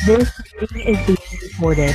This meeting is being recorded.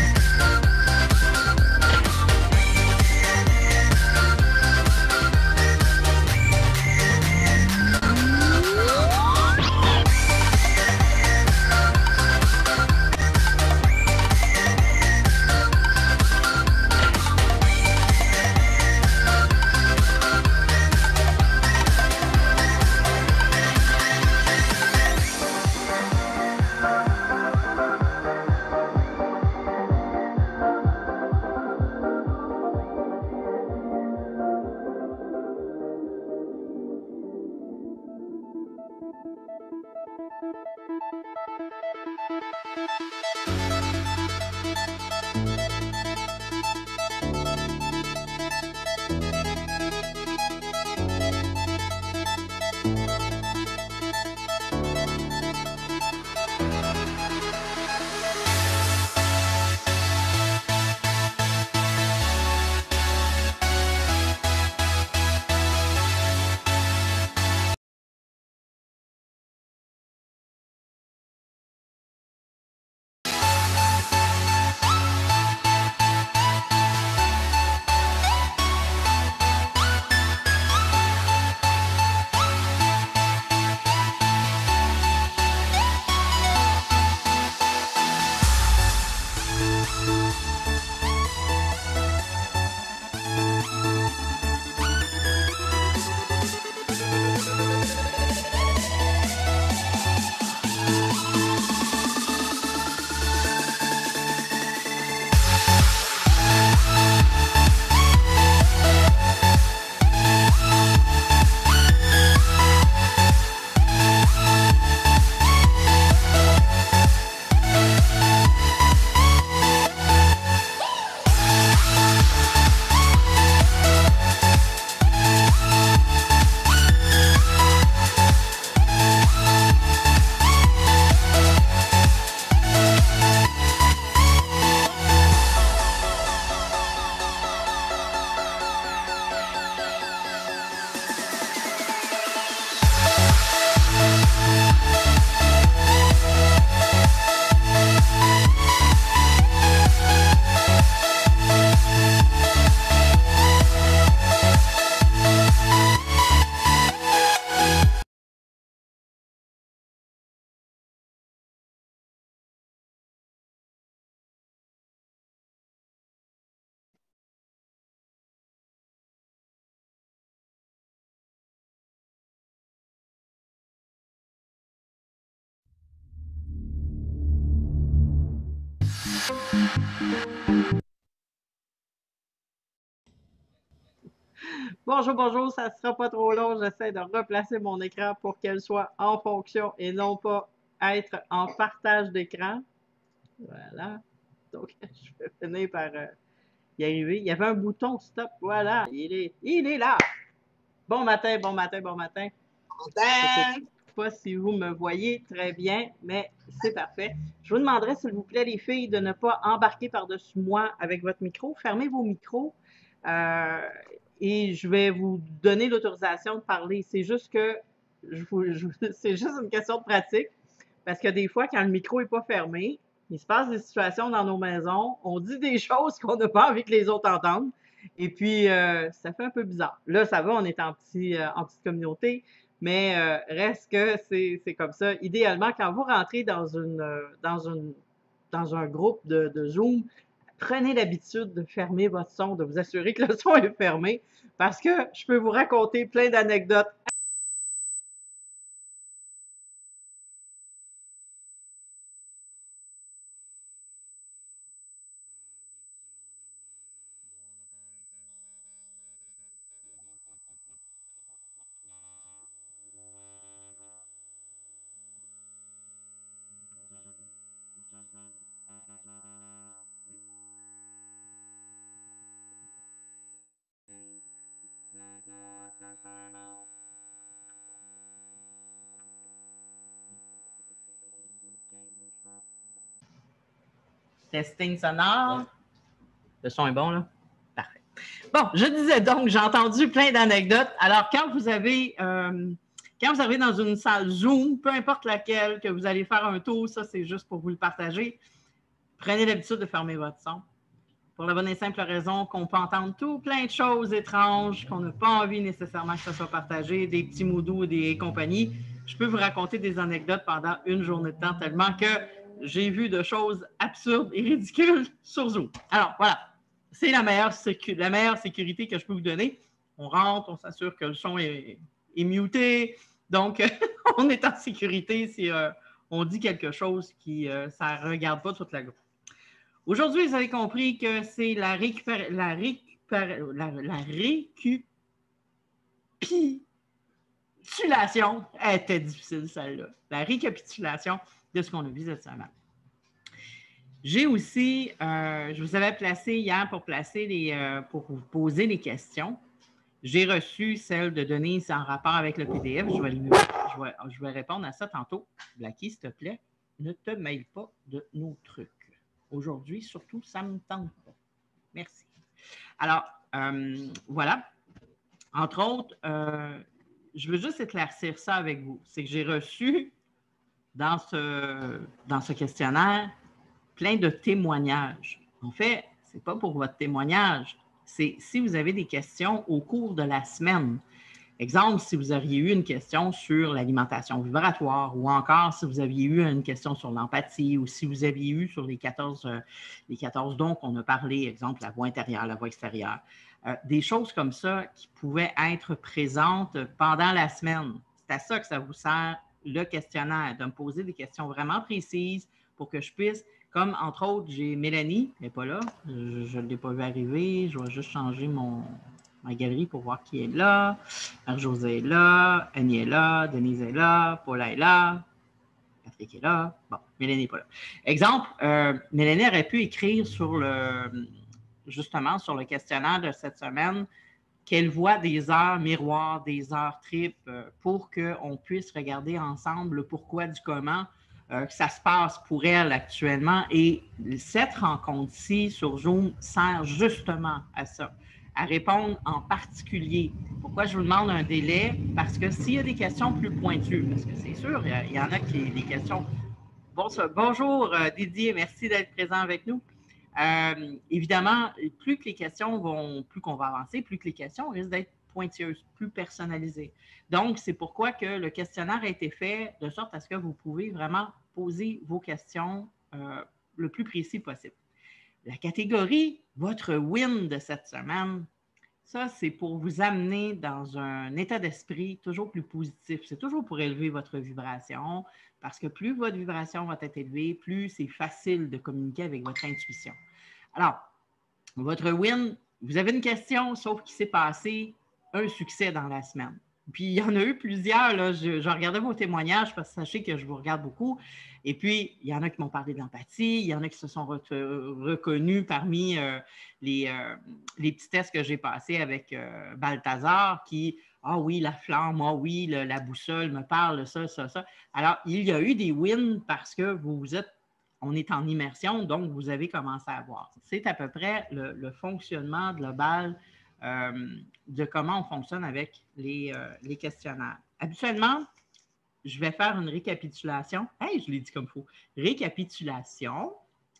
Bonjour, bonjour, ça ne sera pas trop long. J'essaie de replacer mon écran pour qu'elle soit en fonction et non pas être en partage d'écran. Voilà. Donc, je vais finir par y arriver. Il y avait un bouton stop. Voilà, il est là. Bon matin, bon matin, bon matin. Je ne sais pas si vous me voyez très bien, mais c'est parfait. Je vous demanderai, s'il vous plaît, les filles, de ne pas embarquer par-dessus moi avec votre micro. Fermez vos micros. Et je vais vous donner l'autorisation de parler. C'est juste que c'est juste une question de pratique. Parce que des fois, quand le micro n'est pas fermé, il se passe des situations dans nos maisons. On dit des choses qu'on n'a pas envie que les autres entendent. Et puis, ça fait un peu bizarre. Là, ça va, on est en petite communauté, mais reste que c'est comme ça. Idéalement, quand vous rentrez dans un groupe de Zoom, prenez l'habitude de fermer votre son, de vous assurer que le son est fermé, parce que je peux vous raconter plein d'anecdotes. Testing sonore. Le son est bon, là? Parfait. Bon, je disais donc, j'ai entendu plein d'anecdotes. Alors, quand Quand vous arrivez dans une salle Zoom, peu importe laquelle, que vous allez faire un tour, ça, c'est juste pour vous le partager, prenez l'habitude de fermer votre son. Pour la bonne et simple raison qu'on peut entendre tout plein de choses étranges, qu'on n'a pas envie nécessairement que ça soit partagé, des petits mots doux, des compagnies. Je peux vous raconter des anecdotes pendant une journée de temps tellement que j'ai vu de choses absurdes et ridicules sur Zoom. Alors, voilà. C'est la meilleure sécurité que je peux vous donner. On rentre, on s'assure que le son est muté. Donc, on est en sécurité si on dit quelque chose qui ça ne regarde pas toute la groupe. Aujourd'hui, vous avez compris que c'est la récapitulation. Elle était difficile, celle-là. La récapitulation de ce qu'on a vu cette semaine. J'ai aussi, je vous avais placé hier pour vous poser les questions. J'ai reçu celle de Denise en rapport avec le PDF. Je vais répondre à ça tantôt. Blackie, s'il te plaît, ne te mêle pas de nos trucs. Aujourd'hui, surtout, ça ne me tente pas. Merci. Alors, voilà. Entre autres, je veux juste éclaircir ça avec vous. C'est que j'ai reçu dans ce questionnaire plein de témoignages. En fait, ce n'est pas pour votre témoignage. C'est si vous avez des questions au cours de la semaine. Exemple, si vous auriez eu une question sur l'alimentation vibratoire ou encore si vous aviez eu une question sur l'empathie ou si vous aviez eu sur les 14 dons qu'on a parlé, exemple, la voix intérieure, la voix extérieure, des choses comme ça qui pouvaient être présentes pendant la semaine. C'est à ça que ça vous sert le questionnaire, de me poser des questions vraiment précises pour que je puisse, comme entre autres, j'ai Mélanie, elle n'est pas là, je ne l'ai pas vu arriver, je vais juste changer ma galerie pour voir qui est là. Marie-Josée est là, Annie est là, Denise est là, Paula est là, Patrick est là. Bon, Mélanie n'est pas là. Exemple, Mélanie aurait pu écrire justement sur le questionnaire de cette semaine qu'elle voit des heures miroirs, des heures tripes pour qu'on puisse regarder ensemble le pourquoi du comment que ça se passe pour elle actuellement. Et cette rencontre-ci sur Zoom sert justement à ça, à répondre en particulier. Pourquoi je vous demande un délai? Parce que s'il y a des questions plus pointues, parce que c'est sûr, il y en a qui des questions. Bonjour Didier, merci d'être présent avec nous. Évidemment, plus que les questions plus qu'on va avancer, plus que les questions risquent d'être pointilleuses, plus personnalisées. Donc, c'est pourquoi que le questionnaire a été fait de sorte à ce que vous pouvez vraiment poser vos questions le plus précis possible. La catégorie « Votre win de cette semaine », ça, c'est pour vous amener dans un état d'esprit toujours plus positif. C'est toujours pour élever votre vibration, parce que plus votre vibration va être élevée, plus c'est facile de communiquer avec votre intuition. Alors, votre win, vous avez une question, sauf qu'il s'est passé un succès dans la semaine. Puis, il y en a eu plusieurs. Là. Je regardais vos témoignages parce que sachez que je vous regarde beaucoup. Et puis, il y en a qui m'ont parlé de l'empathie. Il y en a qui se sont reconnus parmi les petits tests que j'ai passés avec Balthazar qui, ah oui, la flamme, ah oui, la boussole me parle, ça. Alors, il y a eu des wins parce que on est en immersion, donc vous avez commencé à voir. C'est à peu près le fonctionnement global de comment on fonctionne avec les questionnaires. Habituellement, je vais faire une récapitulation. Hey, je l'ai dit comme il faut. Récapitulation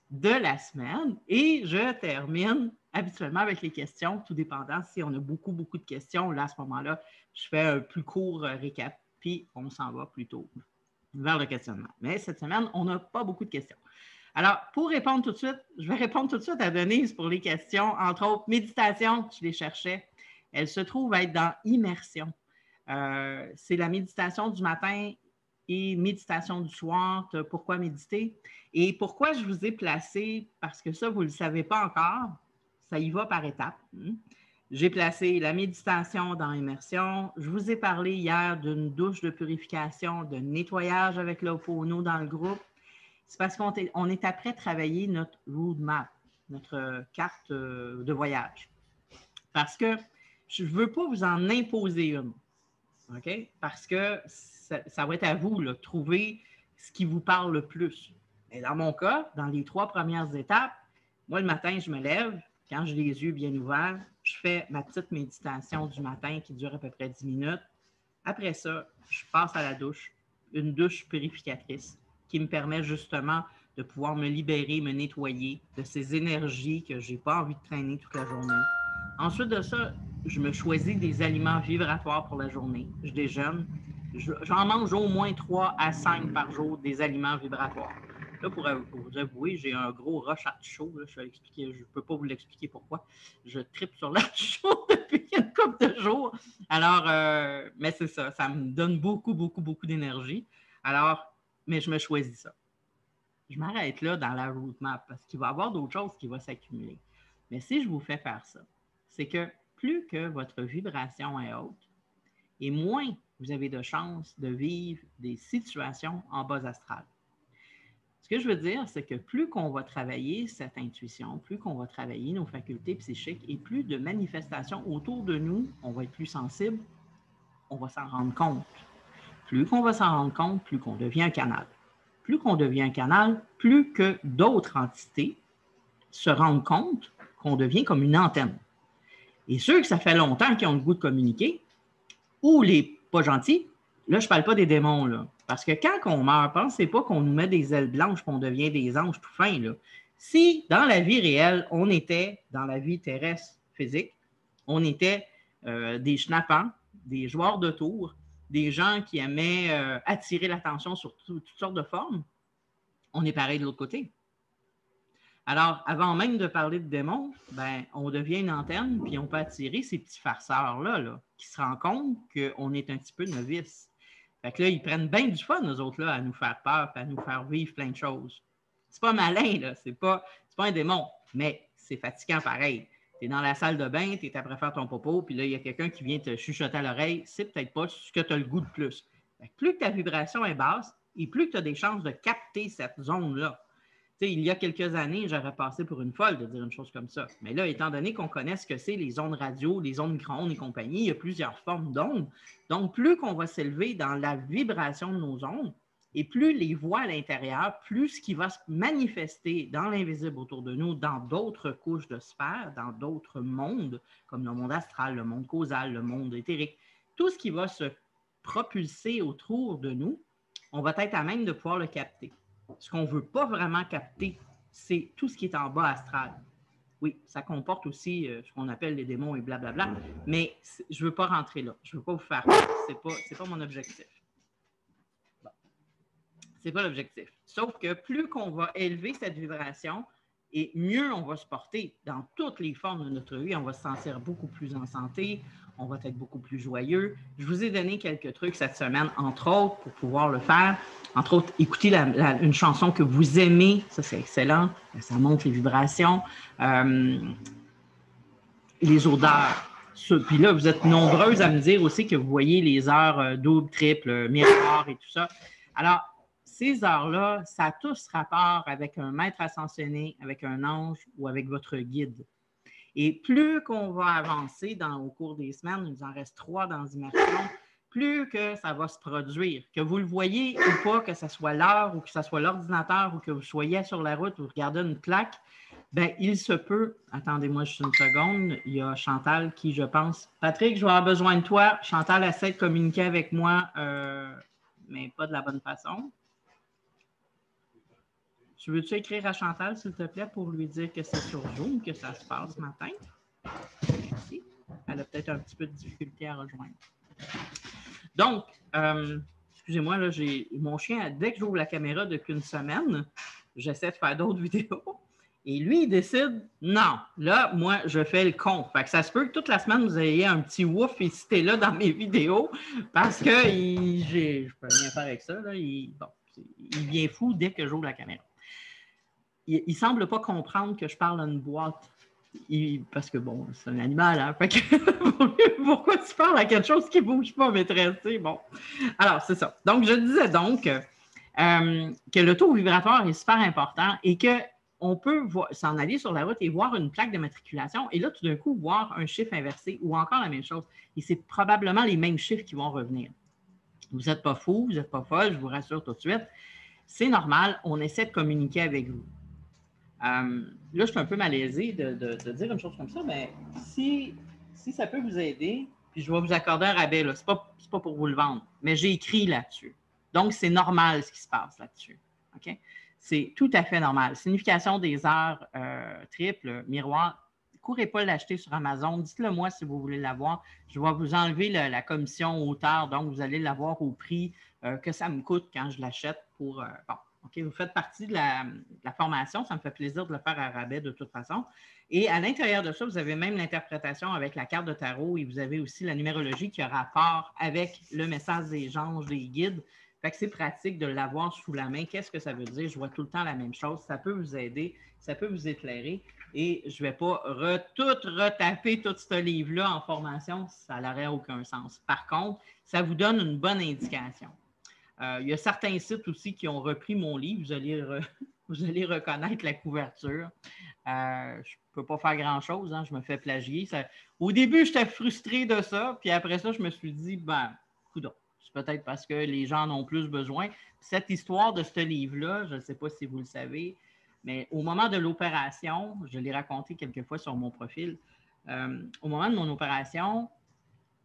de la semaine et je termine habituellement avec les questions, tout dépendant. Si on a beaucoup de questions, là, à ce moment-là, je fais un plus court récap, puis on s'en va plutôt vers le questionnement. Mais cette semaine, on n'a pas beaucoup de questions. Alors, pour répondre tout de suite, je vais répondre tout de suite à Denise pour les questions. Entre autres, méditation, je les cherchais. Elle se trouve être dans immersion. C'est la méditation du matin et méditation du soir. Pourquoi méditer? Et pourquoi je vous ai placé, parce que ça, vous ne le savez pas encore, ça y va par étapes. J'ai placé la méditation dans immersion. Je vous ai parlé hier d'une douche de purification, de nettoyage avec l'Ho'oponopono dans le groupe. C'est parce qu'on est après travailler notre roadmap, notre carte de voyage. Parce que je ne veux pas vous en imposer une. OK? Parce que ça va être à vous de trouver ce qui vous parle le plus. Et dans mon cas, dans les 3 premières étapes, moi, le matin, je me lève. Quand j'ai les yeux bien ouverts, je fais ma petite méditation du matin qui dure à peu près 10 minutes. Après ça, je passe à la douche, une douche purificatrice qui me permet justement de pouvoir me libérer, me nettoyer de ces énergies que je n'ai pas envie de traîner toute la journée. Ensuite de ça, je me choisis des aliments vibratoires pour la journée. Je déjeune. J'en mange au moins 3 à 5 par jour des aliments vibratoires. Là, pour vous avouer, j'ai un gros rush artichaut. Je ne peux pas vous l'expliquer pourquoi. Je tripe sur l'artichaut depuis une couple de jours. Alors, mais c'est ça. Ça me donne beaucoup, beaucoup, beaucoup d'énergie. Alors, mais je me choisis ça. Je m'arrête là dans la roadmap parce qu'il va y avoir d'autres choses qui vont s'accumuler. Mais si je vous fais faire ça, c'est que plus que votre vibration est haute et moins vous avez de chances de vivre des situations en bas astral. Ce que je veux dire, c'est que plus qu'on va travailler cette intuition, plus qu'on va travailler nos facultés psychiques et plus de manifestations autour de nous, on va être plus sensible, on va s'en rendre compte. Plus qu'on va s'en rendre compte, plus qu'on devient un canal. Plus qu'on devient un canal, plus que d'autres entités se rendent compte qu'on devient comme une antenne. Et ceux que ça fait longtemps qu'ils ont le goût de communiquer, ou les pas gentils, là, je ne parle pas des démons, là. Parce que quand on meurt, pensez pas qu'on nous met des ailes blanches, qu'on devient des anges tout fins, là. Si, dans la vie réelle, on était, dans la vie terrestre physique, on était des schnappants, des joueurs de tours, des gens qui aimaient attirer l'attention sur toutes sortes de formes, on est pareil de l'autre côté. Alors, avant même de parler de démons, ben, on devient une antenne, puis on peut attirer ces petits farceurs-là là, qui se rendent compte qu'on est un petit peu novices. Fait que là, ils prennent bien du fun, nous autres, là, à nous faire peur, puis à nous faire vivre plein de choses. C'est pas malin, là, c'est pas un démon, mais c'est fatigant pareil. Tu es dans la salle de bain, tu es après faire ton popo, puis là, il y a quelqu'un qui vient te chuchoter à l'oreille, c'est peut-être pas ce que tu as le goût de plus. Fait que plus que ta vibration est basse, et plus que tu as des chances de capter cette zone-là. Tu sais, il y a quelques années, j'aurais passé pour une folle de dire une chose comme ça. Mais là, étant donné qu'on connaît ce que c'est les ondes radio, les ondes micro-ondes et compagnie, il y a plusieurs formes d'ondes. Donc, plus qu'on va s'élever dans la vibration de nos ondes, et plus les voix à l'intérieur, plus ce qui va se manifester dans l'invisible autour de nous, dans d'autres couches de sphères, dans d'autres mondes, comme le monde astral, le monde causal, le monde éthérique, tout ce qui va se propulser autour de nous, on va être à même de pouvoir le capter. Ce qu'on ne veut pas vraiment capter, c'est tout ce qui est en bas astral. Oui, ça comporte aussi ce qu'on appelle les démons et blablabla, mais je ne veux pas rentrer là. Je ne veux pas vous faire peur. Ce n'est pas mon objectif. Bon. Ce n'est pas l'objectif. Sauf que plus qu'on va élever cette vibration, et mieux on va se porter dans toutes les formes de notre vie, on va se sentir beaucoup plus en santé, on va être beaucoup plus joyeux. Je vous ai donné quelques trucs cette semaine, entre autres, pour pouvoir le faire. Entre autres, écoutez une chanson que vous aimez, ça c'est excellent, ça monte les vibrations. Les odeurs. Puis là, vous êtes nombreuses à me dire aussi que vous voyez les heures double, triple, miroir et tout ça. Alors, ces heures-là, ça a tous rapport avec un maître ascensionné, avec un ange ou avec votre guide. Et plus qu'on va avancer au cours des semaines, il nous en reste 3 dans l'immersion, plus que ça va se produire. Que vous le voyez ou pas, que ce soit l'heure ou que ce soit l'ordinateur ou que vous soyez sur la route ou regardez une plaque, bien, il se peut, attendez-moi juste une seconde, il y a Chantal qui, je pense, Patrick, je vais avoir besoin de toi. Chantal essaie de communiquer avec moi, mais pas de la bonne façon. Tu veux-tu écrire à Chantal, s'il te plaît, pour lui dire que c'est sur Zoom que ça se passe ce matin? Merci. Elle a peut-être un petit peu de difficulté à rejoindre. Donc, excusez-moi, là, j'ai mon chien, dès que j'ouvre la caméra depuis une semaine, j'essaie de faire d'autres vidéos. Et lui, il décide, non, là, moi, je fais le con. Fait que ça se peut que toute la semaine, vous ayez un petit ouf et cité là dans mes vidéos parce que je peux rien faire avec ça. Là, il vient fou dès que j'ouvre la caméra. Il ne semble pas comprendre que je parle à une boîte. Parce que, bon, c'est un animal, hein? Fait que, pourquoi tu parles à quelque chose qui ne bouge pas, maîtresse? Bon. Alors, c'est ça. Donc, je disais donc que le taux vibratoire est super important et qu'on peut s'en aller sur la route et voir une plaque de matriculation et là, tout d'un coup, voir un chiffre inversé ou encore la même chose. Et c'est probablement les mêmes chiffres qui vont revenir. Vous n'êtes pas fou, vous n'êtes pas folle, je vous rassure tout de suite. C'est normal, on essaie de communiquer avec vous. Là, je suis un peu malaisé de dire une chose comme ça, mais si ça peut vous aider, puis je vais vous accorder un rabais, là. C'est pas pour vous le vendre, mais j'ai écrit là-dessus. Donc, c'est normal ce qui se passe là-dessus. OK? C'est tout à fait normal. Signification des heures triples, miroir. Ne courez pas l'acheter sur Amazon. Dites-le moi si vous voulez l'avoir. Je vais vous enlever la commission hauteur, donc vous allez l'avoir au prix que ça me coûte quand je l'achète pour. Bon, OK, vous faites partie de la formation. Ça me fait plaisir de le faire à rabais de toute façon. Et à l'intérieur de ça, vous avez même l'interprétation avec la carte de tarot et vous avez aussi la numérologie qui a rapport avec le message des anges, des guides. Fait que c'est pratique de l'avoir sous la main. Qu'est-ce que ça veut dire? Je vois tout le temps la même chose. Ça peut vous aider, ça peut vous éclairer. Et je ne vais pas tout retaper tout ce livre-là en formation. Ça n'aurait aucun sens. Par contre, ça vous donne une bonne indication. Il y a certains sites aussi qui ont repris mon livre. Vous allez reconnaître la couverture. Je ne peux pas faire grand-chose. Hein, je me fais plagier. Au début, j'étais frustré de ça. Puis après ça, je me suis dit, coudonc. C'est peut-être parce que les gens en ont plus besoin. Cette histoire de ce livre-là, je ne sais pas si vous le savez, mais au moment de l'opération, je l'ai raconté quelques fois sur mon profil, au moment de mon opération,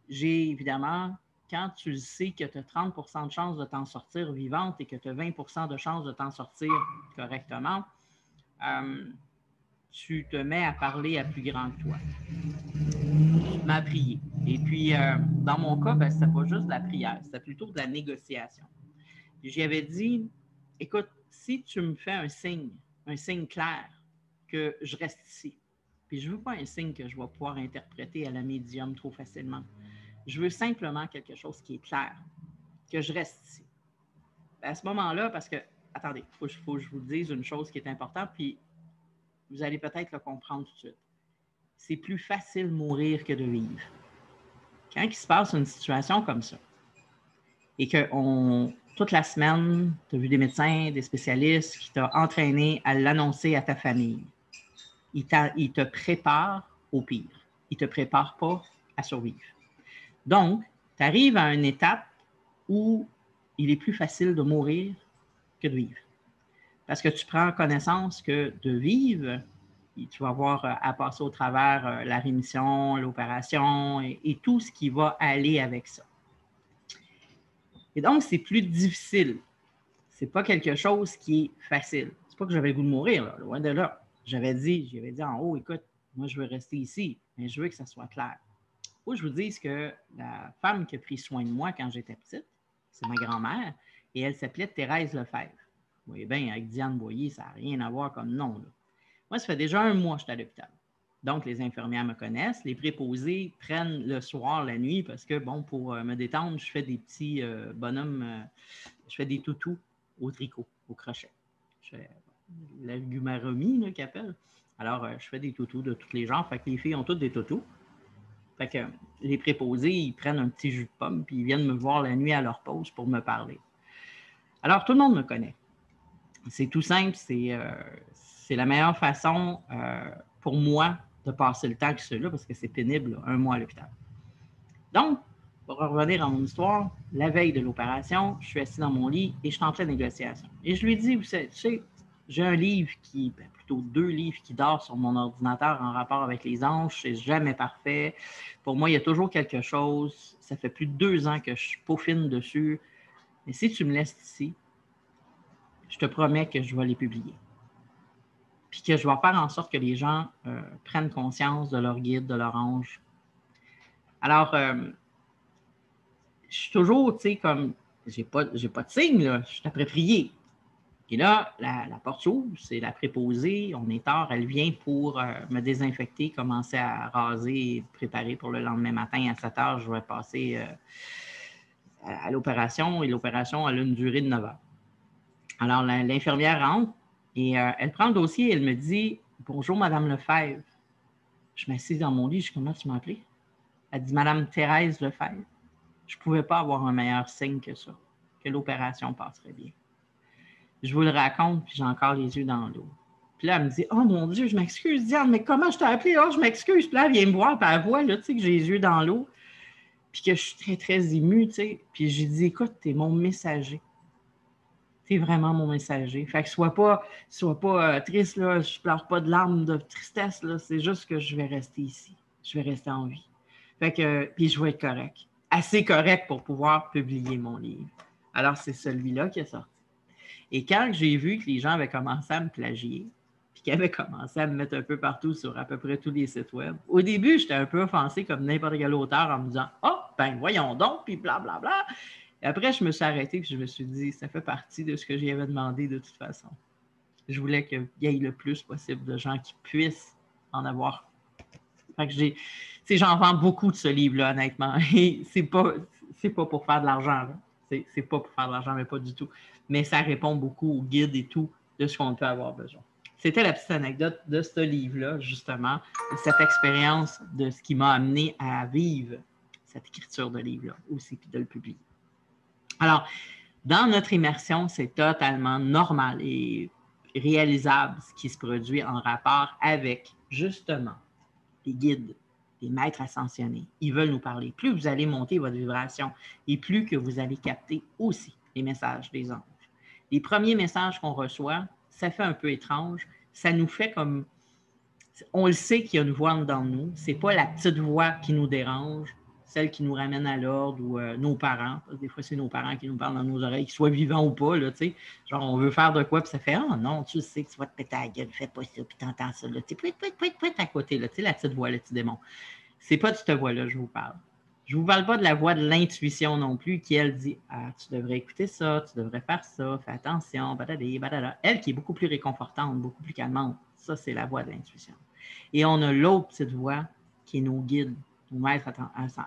j'ai évidemment, quand tu sais que tu as 30 % de chances de t'en sortir vivante et que tu as 20 % de chances de t'en sortir correctement, tu te mets à parler à plus grand que toi. Tu m'as prié. Et puis, dans mon cas, c'était pas juste de la prière, c'était plutôt de la négociation. J'y avais dit, écoute, si tu me fais un signe clair que je reste ici, puis je ne veux pas un signe que je vais pouvoir interpréter à la médium trop facilement. Je veux simplement quelque chose qui est clair, que je reste ici. À ce moment-là, parce que, attendez, il faut que je vous dise une chose qui est importante, puis vous allez peut-être le comprendre tout de suite. C'est plus facile de mourir que de vivre. Quand il se passe une situation comme ça, et que toute la semaine, tu as vu des médecins, des spécialistes qui t'ont entraîné à l'annoncer à ta famille, ils te préparent au pire. Ils ne te préparent pas à survivre. Donc, tu arrives à une étape où il est plus facile de mourir que de vivre. Parce que tu prends connaissance que de vivre, tu vas avoir à passer au travers la rémission, l'opération et tout ce qui va aller avec ça. Et donc, c'est plus difficile. Ce n'est pas quelque chose qui est facile. Ce n'est pas que j'avais le goût de mourir, là, loin de là. J'avais dit en haut, écoute, moi, je veux rester ici, mais je veux que ça soit clair. Il faut que je vous dise que la femme qui a pris soin de moi quand j'étais petite, c'est ma grand-mère, et elle s'appelait Thérèse Lefebvre. Vous voyez bien, avec Diane Boyer, ça n'a rien à voir comme nom. Là. Moi, ça fait déjà 1 mois que j'étais à l'hôpital. Donc, les infirmières me connaissent. Les préposés prennent le soir, la nuit, parce que, bon, pour me détendre, je fais des petits bonhommes, je fais des toutous au tricot, au crochet. Je fais la gumaromie, qu'ils appellent. Alors, je fais des toutous de tous les genres. Fait que les filles ont toutes des toutous. Fait que les préposés, ils prennent un petit jus de pomme, puis ils viennent me voir la nuit à leur pause pour me parler. Alors, tout le monde me connaît. C'est tout simple, c'est la meilleure façon pour moi de passer le temps que celui-là, parce que c'est pénible, là, 1 mois à l'hôpital. Donc, pour revenir à mon histoire, la veille de l'opération, je suis assis dans mon lit et je suis en pleine négociation. Et je lui dis, tu sais, j'ai un livre plutôt 2 livres qui dorment sur mon ordinateur en rapport avec les anges. C'est jamais parfait. Pour moi, il y a toujours quelque chose. Ça fait plus de 2 ans que je peaufine dessus. Mais si tu me laisses ici, je te promets que je vais les publier. Puis que je vais faire en sorte que les gens prennent conscience de leur guide, de leur ange. Alors, je suis toujours, tu sais, comme, j'ai pas de signe, là, je suis après prier. Et là, la porte s'ouvre, c'est la préposée, on est tard, elle vient pour me désinfecter, commencer à raser et préparer pour le lendemain matin à 7 heures, je vais passer à l'opération, et l'opération a une durée de 9 heures. Alors, l'infirmière rentre et elle prend le dossier et elle me dit « Bonjour, Madame Lefebvre. » Je m'assieds dans mon lit, je dis « Comment tu m'as appelé? » Elle dit « Madame Thérèse Lefebvre. » Je ne pouvais pas avoir un meilleur signe que ça, que l'opération passerait bien. Je vous le raconte, puis j'ai encore les yeux dans l'eau. Puis là, elle me dit « Oh mon Dieu, je m'excuse, Diane, mais comment je t'ai appelé? Oh, je m'excuse. » Puis là, elle vient me voir, puis elle voit là, tu sais, que j'ai les yeux dans l'eau, puis que je suis très, très émue, tu sais. Puis j'ai dit « Écoute, t'es mon messager. T'es vraiment mon messager. Fait que sois pas triste, là, je pleure pas de larmes de tristesse, là. C'est juste que je vais rester ici. Je vais rester en vie. Fait que, puis je vais être correct. Assez correct pour pouvoir publier mon livre. Alors, c'est celui-là qui est sorti. Et quand j'ai vu que les gens avaient commencé à me plagier, puis qu'ils avaient commencé à me mettre un peu partout sur à peu près tous les sites web, au début, j'étais un peu offensé comme n'importe quel auteur en me disant « Ah, ben voyons donc, puis blablabla. » Et après, je me suis arrêté et je me suis dit « Ça fait partie de ce que j'y avais demandé de toute façon. » Je voulais qu'il y ait le plus possible de gens qui puissent en avoir. Fait que j'en vends beaucoup de ce livre-là, honnêtement. Et c'est pas pour faire de l'argent. C'est pas pour faire de l'argent, mais pas du tout. Mais ça répond beaucoup au guide et tout de ce qu'on peut avoir besoin. C'était la petite anecdote de ce livre-là, justement, de cette expérience de ce qui m'a amené à vivre cette écriture de livre-là aussi, puis de le publier. Alors, dans notre immersion, c'est totalement normal et réalisable ce qui se produit en rapport avec, justement, les guides, les maîtres ascensionnés. Ils veulent nous parler. Plus vous allez monter votre vibration et plus que vous allez capter aussi les messages des anges. Les premiers messages qu'on reçoit, ça fait un peu étrange. Ça nous fait comme... On le sait qu'il y a une voix dans nous. Ce n'est pas la petite voix qui nous dérange, celle qui nous ramène à l'ordre ou nos parents. Des fois, c'est nos parents qui nous parlent dans nos oreilles, qu'ils soient vivants ou pas. Là, genre, on veut faire de quoi, puis ça fait « Ah non, tu sais que tu vas te péter la gueule, fais pas ça, puis t'entends ça. » Tu sais, à côté, là, la petite voix, le petit démon. C'est pas de cette voix-là que je vous parle. Je ne vous parle pas de la voix de l'intuition non plus, qui, elle, dit « Ah, tu devrais écouter ça, tu devrais faire ça, fais attention, badadé, badada. » Elle qui est beaucoup plus réconfortante, beaucoup plus calmante. Ça, c'est la voix de l'intuition. Et on a l'autre petite voix qui est nos guides, nos maîtres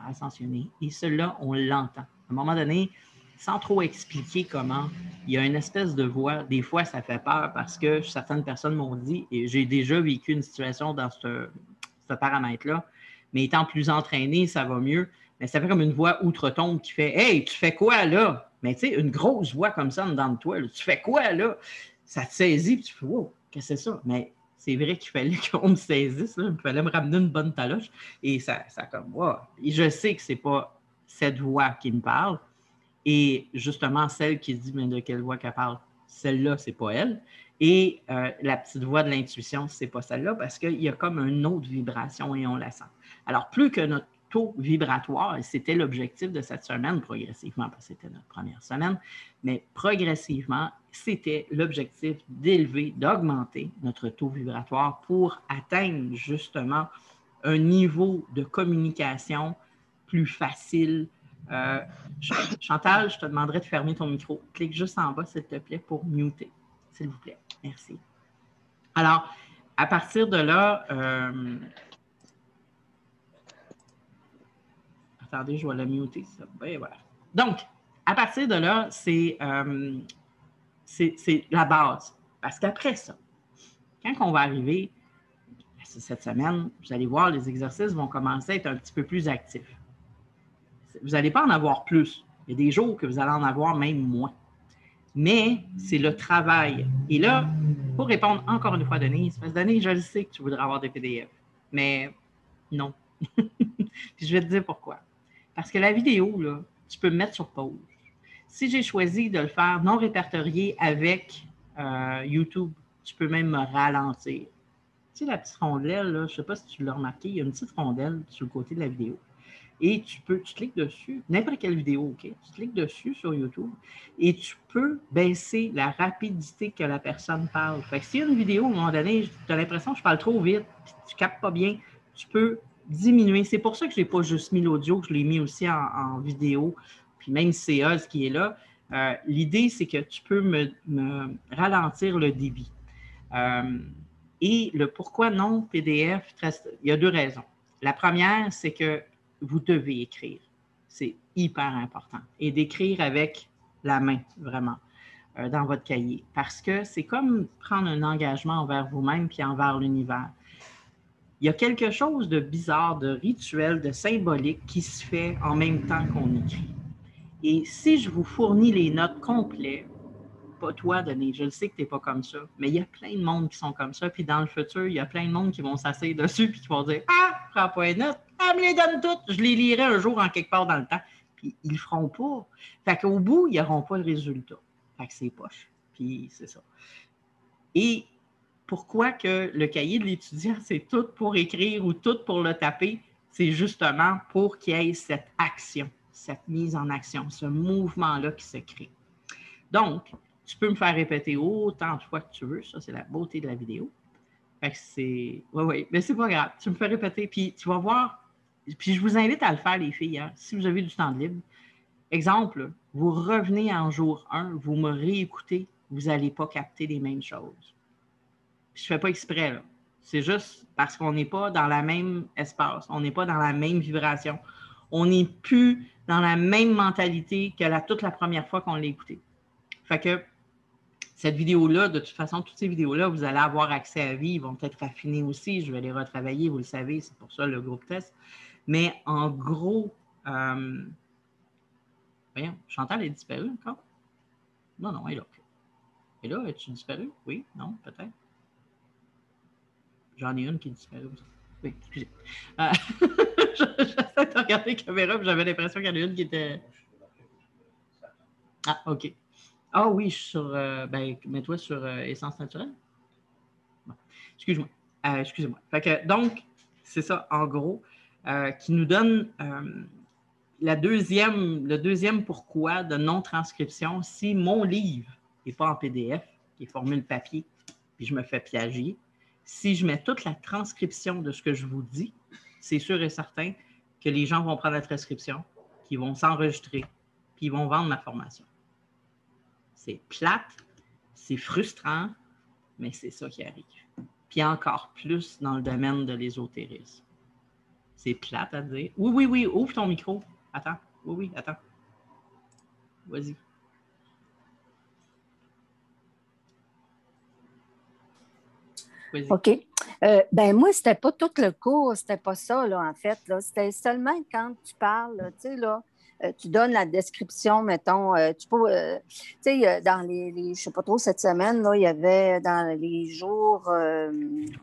ascensionnés. Et celle-là, on l'entend. À un moment donné, sans trop expliquer comment, il y a une espèce de voix. Des fois, ça fait peur parce que certaines personnes m'ont dit, et j'ai déjà vécu une situation dans ce paramètre-là, mais étant plus entraîné, ça va mieux. Mais ça fait comme une voix outre-tombe qui fait « Hey, tu fais quoi là? » Mais tu sais, une grosse voix comme ça dedans de toi, là, tu fais quoi là? Ça te saisit, puis tu fais « Wow, qu'est-ce que c'est ça? » Mais c'est vrai qu'il fallait qu'on me saisisse, là. Il fallait me ramener une bonne taloche. Et ça comme « Wow! » Et je sais que ce n'est pas cette voix qui me parle. Et justement, celle qui dit « Mais de quelle voix qu'elle parle? » Celle-là, ce n'est pas elle. Et la petite voix de l'intuition, ce n'est pas celle-là parce qu'il y a comme une autre vibration et on la sent. Alors, plus que notre taux vibratoire, et c'était l'objectif de cette semaine progressivement, parce que c'était notre première semaine, mais progressivement, c'était l'objectif d'élever, d'augmenter notre taux vibratoire pour atteindre justement un niveau de communication plus facile. Chantal, je te demanderais de fermer ton micro. Clique juste en bas, s'il te plaît, pour muter. S'il vous plaît. Merci. Alors, à partir de là, attendez, je vais le muter. Ça. Ben, voilà. Donc, à partir de là, c'est la base. Parce qu'après ça, quand on va arriver cette semaine, vous allez voir, les exercices vont commencer à être un petit peu plus actifs. Vous n'allez pas en avoir plus. Il y a des jours que vous allez en avoir même moins. Mais c'est le travail. Et là, pour répondre encore une fois à Denise, parce que Denise, je le sais que tu voudrais avoir des PDF, mais non. Puis je vais te dire pourquoi. Parce que la vidéo, là, tu peux me mettre sur pause. Si j'ai choisi de le faire non répertorié avec YouTube, tu peux même me ralentir. Tu sais, la petite rondelle, là, je ne sais pas si tu l'as remarqué, il y a une petite rondelle sur le côté de la vidéo. Et tu cliques dessus, n'importe quelle vidéo, OK? Tu cliques dessus sur YouTube et tu peux baisser la rapidité que la personne parle. Fait que s'il y a une vidéo, à un moment donné, tu as l'impression que je parle trop vite, puis tu ne captes pas bien, tu peux diminuer. C'est pour ça que je n'ai pas juste mis l'audio, je l'ai mis aussi en vidéo, puis même CA, ce qui est là. L'idée, c'est que tu peux me ralentir le débit. Et le pourquoi non PDF, il y a deux raisons. La première, c'est que vous devez écrire. C'est hyper important. Et d'écrire avec la main, vraiment, dans votre cahier. Parce que c'est comme prendre un engagement envers vous-même puis envers l'univers. Il y a quelque chose de bizarre, de rituel, de symbolique qui se fait en même temps qu'on écrit. Et si je vous fournis les notes complètes, pas toi, Denis, je le sais que tu n'es pas comme ça, mais il y a plein de monde qui sont comme ça, puis dans le futur, il y a plein de monde qui vont s'asseoir dessus puis qui vont dire « Ah, prends pas les notes, elle me les donne toutes, je les lirai un jour en quelque part dans le temps. » Puis ils le feront pas. Fait qu'au bout, ils n'auront pas le résultat. Fait que c'est poche. Puis c'est ça. Et pourquoi que le cahier de l'étudiant, c'est tout pour écrire ou tout pour le taper? c'est justement pour qu'il y ait cette action, cette mise en action, ce mouvement-là qui se crée. Donc, tu peux me faire répéter autant de fois que tu veux. Ça, c'est la beauté de la vidéo. Fait que c'est... Oui, mais c'est pas grave. Tu me fais répéter, puis tu vas voir. Puis je vous invite à le faire, les filles, hein, si vous avez du temps de libre. Exemple, vous revenez en jour 1, vous me réécoutez, vous n'allez pas capter les mêmes choses. Puis je ne fais pas exprès, là. C'est juste parce qu'on n'est pas dans le même espace, on n'est pas dans la même vibration, on n'est plus dans la même mentalité que toute la première fois qu'on l'a écouté. Fait que cette vidéo-là, de toute façon, toutes ces vidéos-là, vous allez avoir accès à vie, ils vont peut-être raffiner aussi, je vais les retravailler, vous le savez, c'est pour ça le groupe test. Mais en gros, voyons, Chantal est disparue encore? Non, elle est là. Et là, es-tu disparue? Oui, non, peut-être. J'en ai une qui est disparue aussi. Oui, excusez. J'essaie de regarder la caméra, puis j'avais l'impression qu'il y en a une qui était... Ah, OK. Ah oui, je suis sur... ben, mets-toi sur Essence naturelle. Bon. Excuse-moi. Excusez-moi. Fait que, donc, c'est ça, en gros, qui nous donne le deuxième pourquoi de non-transcription. Si mon livre n'est pas en PDF, qui est formule papier, puis je me fais plagier, si je mets toute la transcription de ce que je vous dis, c'est sûr et certain que les gens vont prendre la transcription, qu'ils vont s'enregistrer, puis ils vont vendre ma formation. C'est plate, c'est frustrant, mais c'est ça qui arrive. Puis encore plus dans le domaine de l'ésotérisme. C'est plate à dire. Oui, ouvre ton micro. Attends. Oui, attends. Vas-y. OK. Ben moi, c'était pas tout le cours, c'était pas ça, là, en fait. Là. C'était seulement quand tu parles, tu sais, là, tu donnes la description, mettons, tu peux, tu sais, dans je sais pas trop, cette semaine, là, il y avait dans les jours, tu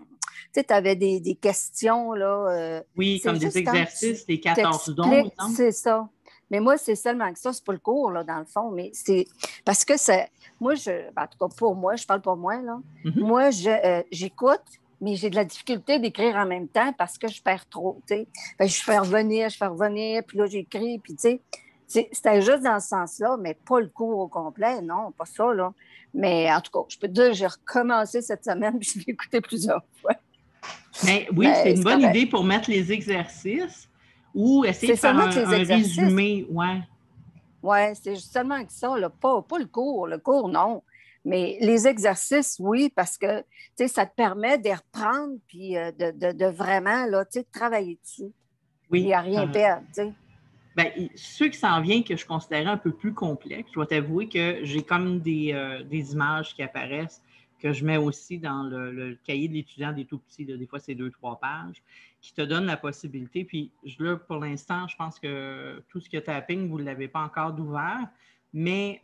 sais, tu avais des questions, là. Oui, comme des exercices, les 14 dons. C'est ça. Mais moi, c'est seulement que ça, c'est pas le cours, là, dans le fond, mais c'est parce que c'est. Moi, en tout cas, pour moi, je parle pour moi, là. Mm-hmm. Moi, j'écoute, mais j'ai de la difficulté d'écrire en même temps parce que je perds trop, tu sais. Je fais revenir, puis là, j'écris, puis tu sais, c'était juste dans ce sens-là, mais pas le cours au complet, non, pas ça, là. Mais en tout cas, je peux te dire, j'ai recommencé cette semaine, puis je l'ai écouté plusieurs fois. Mais oui, c'est une bonne idée pour mettre les exercices ou essayer de faire un résumé. Oui, c'est seulement que ça, là, pas le cours. Le cours, non. Mais les exercices, oui, parce que ça te permet de reprendre puis de vraiment là, travailler dessus. Oui. Il n'y a rien à perdre. Ben, ceux qui s'en viennent que je considérais un peu plus complexes, je dois t'avouer que j'ai comme des images qui apparaissent que je mets aussi dans le cahier de l'étudiant des tout petits. Là, des fois, c'est 2-3 pages qui te donnent la possibilité. Puis là, pour l'instant, je pense que tout ce qui est tapping, vous ne l'avez pas encore d'ouvert, mais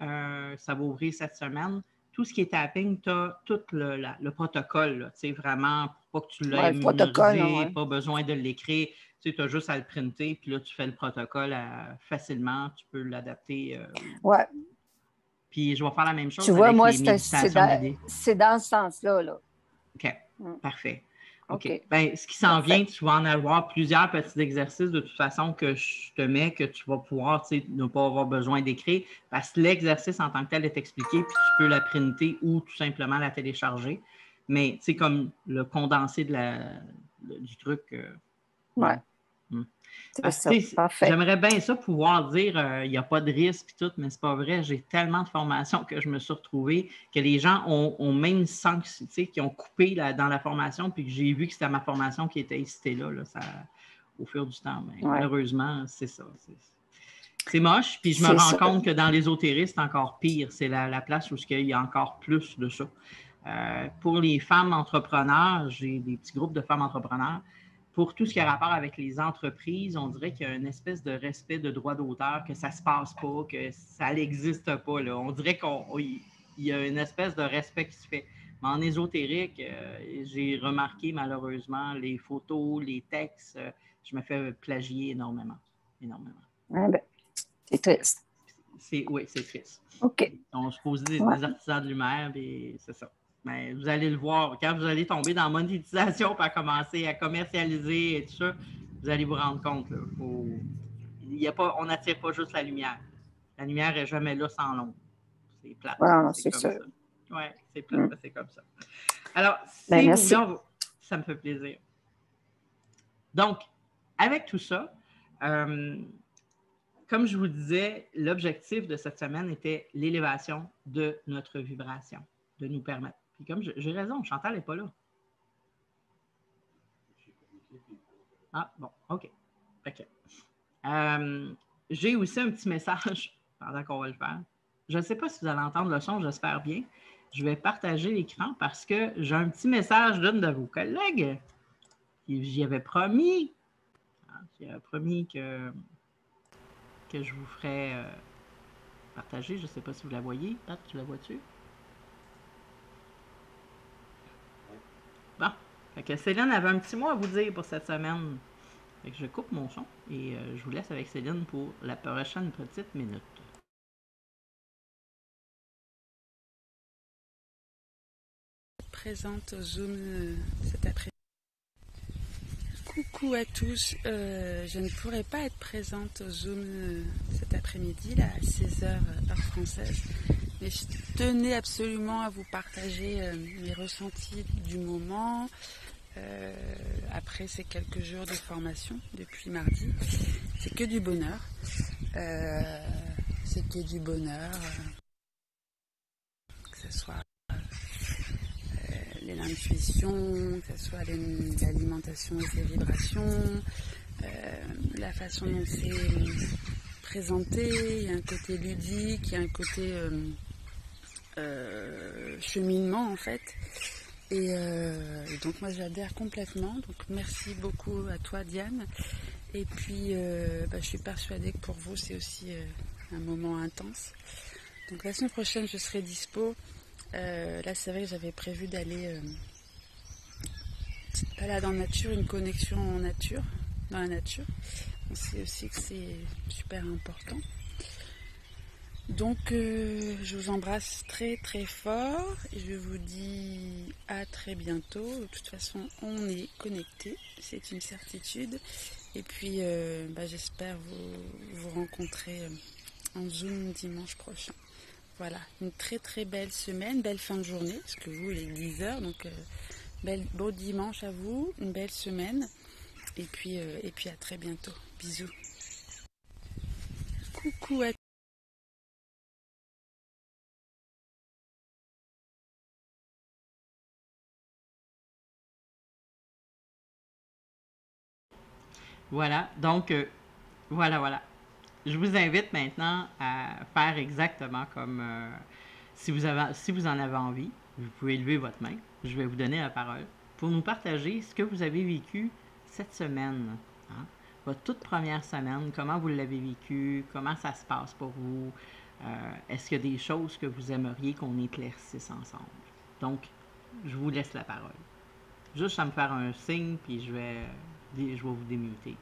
ça va ouvrir cette semaine. Tout ce qui est tapping, tu as tout le protocole. Vraiment, pour pas que tu l'aies mémorisé, pas besoin de l'écrire. Tu as juste à le printer, puis là, tu fais le protocole facilement. Tu peux l'adapter. Ouais. Puis je vais faire la même chose. Tu vois, avec moi, les méditations guidées. C'est dans ce sens-là. Là. OK. Parfait. OK. Ben, ce qui s'en vient, tu vas en avoir plusieurs petits exercices de toute façon que je te mets, que tu vas pouvoir ne pas avoir besoin d'écrire parce que l'exercice en tant que tel est expliqué, puis tu peux la printer ou tout simplement la télécharger. Mais c'est comme le condensé du truc. Ouais. J'aimerais bien ça pouvoir dire il n'y a pas de risque et tout, mais c'est pas vrai. J'ai tellement de formations que je me suis retrouvée que les gens ont même sanctionné, qui ont coupé dans la formation, puis que j'ai vu que c'était ma formation qui était citée là, au fur du temps. Mais malheureusement, c'est ça. C'est moche, puis je me rends compte que dans l'ésotérisme, c'est encore pire. C'est la place où il y a encore plus de ça. Pour les femmes entrepreneurs, j'ai des petits groupes de femmes entrepreneurs. Pour tout ce qui a rapport avec les entreprises, on dirait qu'il y a une espèce de respect de droit d'auteur, que ça ne se passe pas, que ça n'existe pas. Là. On dirait qu'il y a une espèce de respect qui se fait. Mais en ésotérique, j'ai remarqué malheureusement les photos, les textes, je me fais plagier énormément. Ah ben, c'est triste. Oui, c'est triste. OK. On se pose des artisans de lumière, et c'est ça. Mais vous allez le voir, quand vous allez tomber dans la monétisation pour commencer à commercialiser et tout ça, Vous allez vous rendre compte. Là, on n'attire pas juste la lumière. La lumière n'est jamais là sans l'ombre. C'est plate. Voilà, c'est c'est comme sûr. ça. Oui, c'est plate, c'est comme ça. Alors, si Ben, vous merci. voulez, ça me fait plaisir. Donc, avec tout ça, comme je vous disais, l'objectif de cette semaine était l'élévation de notre vibration, de nous permettre. Puis comme j'ai raison, Chantal n'est pas là. Ah, bon, OK. J'ai aussi un petit message pendant qu'on va le faire. Je ne sais pas si vous allez entendre le son, j'espère bien. Je vais partager l'écran parce que j'ai un petit message d'une de vos collègues. J'y avais promis. J'y avais promis que je vous ferais partager. Je ne sais pas si vous la voyez. Pat, tu la vois-tu? Bon. Fait que Céline avait un petit mot à vous dire pour cette semaine. Fait que je coupe mon son et je vous laisse avec Céline pour la prochaine petite minute. Présente au Zoom cet après-midi. Coucou à tous, je ne pourrai pas être présente au Zoom cet après-midi, là, à 16h heure française, mais je tenais absolument à vous partager mes ressentis du moment, après ces quelques jours de formation depuis mardi. C'est que du bonheur, que ce soit l'intuition, que ce soit l'alimentation et ses vibrations, la façon dont c'est présenté, il y a un côté ludique, il y a un côté cheminement en fait. Et donc moi j'adhère complètement, donc merci beaucoup à toi Diane. Et puis je suis persuadée que pour vous c'est aussi un moment intense. Donc la semaine prochaine je serai dispo. Là c'est vrai que j'avais prévu d'aller petite balade en nature, une connexion en nature, dans la nature. On sait aussi que c'est super important. Donc je vous embrasse très très fort et je vous dis à très bientôt. De toute façon on est connectés, c'est une certitude. Et puis j'espère vous rencontrer en Zoom dimanche prochain. Voilà, une très très belle semaine, belle fin de journée, parce que vous il est 10h, donc beau dimanche à vous, une belle semaine. Et puis à très bientôt. Bisous. Coucou à Voilà, donc voilà. Je vous invite maintenant à faire exactement comme si vous en avez envie, vous pouvez lever votre main. Je vais vous donner la parole pour nous partager ce que vous avez vécu cette semaine. Hein? Votre toute première semaine, comment vous l'avez vécu, comment ça se passe pour vous. Est-ce qu'il y a des choses que vous aimeriez qu'on éclaircisse ensemble? Donc, je vous laisse la parole. Juste à me faire un signe, puis je vais vous démuter.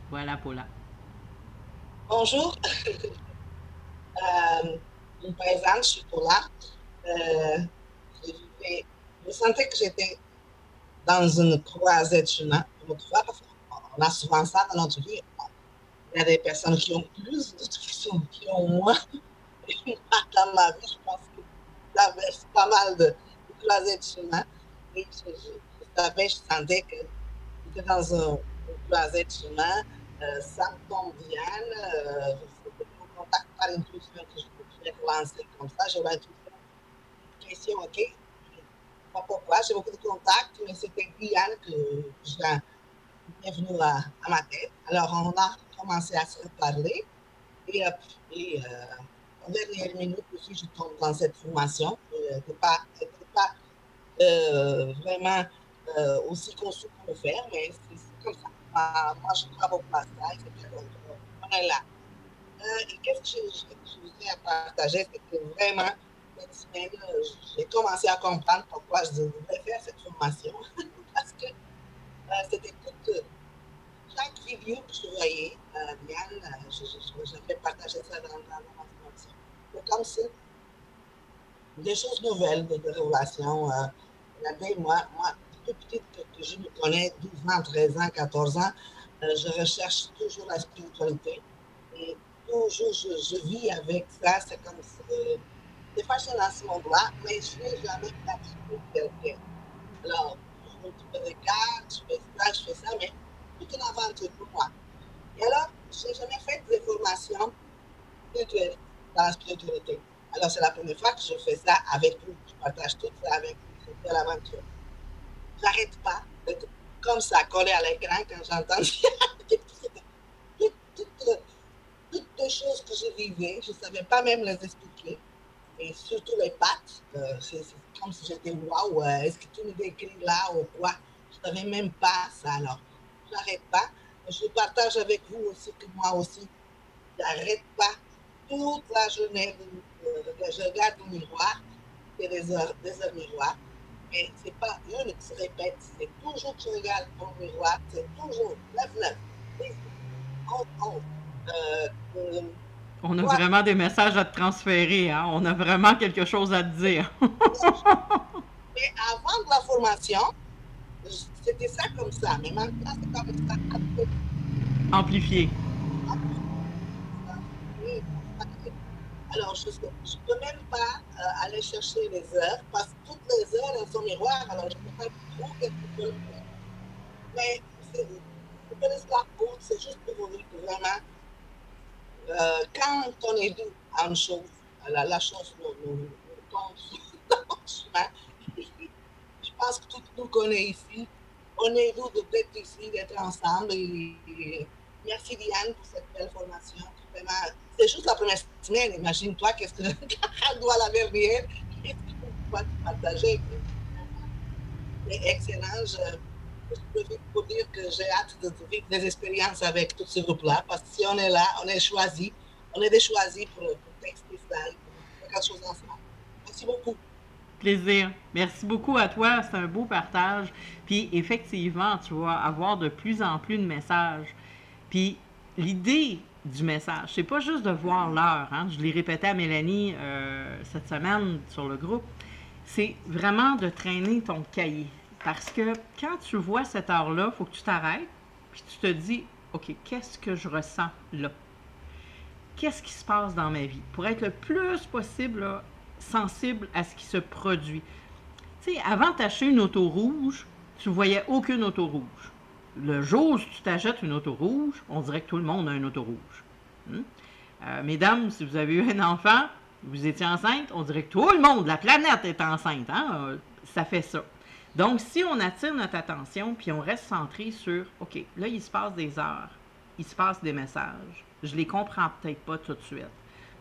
Voilà, Paula. Bonjour, je me présente, je suis Paula. Je sentais que j'étais dans une croisette chemin, parce qu'on a souvent ça dans notre vie. Il y a des personnes qui ont plus, d'autres qui ont moins. Dans ma vie, je pense que j'avais pas mal de croisettes chemin. Et je sentais que j'étais dans une croisette chemin. Ça me tombe bien. Je contact par l'intuition que je vais lancer comme ça. J'ai l'intuition. Question, OK. Pas pourquoi, j'ai beaucoup de contacts, mais c'était Guyane que est venu à ma tête. Alors, on a commencé à se parler. Et en dernière minute aussi, je tombe dans cette formation. Elle n'était pas vraiment aussi conçue pour le faire, mais c'est comme ça. Moi, je crois beaucoup à ça. On est là. Et qu'est-ce que je vous ai à partager? C'est que vraiment, cette semaine, j'ai commencé à comprendre pourquoi je devrais faire cette formation. Parce que c'était toute chaque cube, je voyais, Diane, j'avais partagé ça dans ma formation. C'est comme ça, des choses nouvelles de relations. Regardez, moi, depuis petite que je me connais, 12 ans, 13 ans, 14 ans, je recherche toujours la spiritualité. Et toujours, je vis avec ça. C'est comme ça. C'est fascinant ce monde-là, mais je n'ai jamais pratiqué quelqu'un. Alors, je fais un petit peu de cartes, je fais ça, mais toute une aventure pour moi. Et alors, je n'ai jamais fait des formations spirituelles dans la spiritualité. Alors, c'est la première fois que je fais ça avec vous. Je partage tout ça avec vous. C'est une aventure. J'arrête pas d'être comme ça, collé à l'écran quand j'entends toutes les choses que je vivais. Je ne savais pas même les expliquer. Et surtout les pattes. C'est comme si j'étais waouh, est-ce que tu me décris là ou quoi? Je ne savais même pas ça. Alors, j'arrête pas. Je partage avec vous aussi que moi aussi, j'arrête pas toute la journée. Je regarde le miroir, c'est des heures miroirs. Mais ce n'est pas une qui se répète, c'est toujours que je regarde mon miroir, c'est toujours 9, 10, 11. On a vraiment des messages à te transférer, hein? On a vraiment quelque chose à te dire. Mais avant de la formation, c'était ça comme ça, mais maintenant c'est comme ça. Amplifié. Alors, je ne peux même pas aller chercher les heures, parce que toutes les heures, elles sont miroirs, alors je ne peux pas trop qu'est-ce que je peux le faire. Mais c'est la faute, c'est juste pour vous dire que vraiment, quand on est doux à une chose, la chose nous tombe dans le chemin. Je pense que tout nous connaît ici. On est doux d'être ici, d'être ensemble. Et merci Diane pour cette belle formation. Vraiment, c'est juste la première semaine. Imagine-toi qu'est-ce que je dois la dernière. Qu'est-ce que je dois partager. C'est excellent. Je peux vous dire que j'ai hâte de vivre des expériences avec tout ce groupe-là, parce que si on est là, on est choisi, on est des choisis pour texter ça, pour faire quelque chose ensemble. Merci beaucoup. Plaisir. Merci beaucoup à toi. C'est un beau partage. Puis effectivement, tu vas avoir de plus en plus de messages. Puis l'idée du message, c'est pas juste de voir l'heure. Hein? Je l'ai répété à Mélanie cette semaine sur le groupe. C'est vraiment de traîner ton cahier. Parce que quand tu vois cette heure-là, il faut que tu t'arrêtes, puis tu te dis, OK, qu'est-ce que je ressens là? Qu'est-ce qui se passe dans ma vie? Pour être le plus possible là, sensible à ce qui se produit. Tu sais, avant de t'acheter une auto rouge, tu ne voyais aucune auto rouge. Le jour où tu t'achètes une auto rouge, on dirait que tout le monde a une auto rouge. Mesdames, si vous avez eu un enfant, vous étiez enceinte, on dirait que tout le monde, la planète est enceinte. Hein? Ça fait ça. Donc, si on attire notre attention, puis on reste centré sur, OK, là, il se passe des heures, il se passe des messages, je les comprends peut-être pas tout de suite,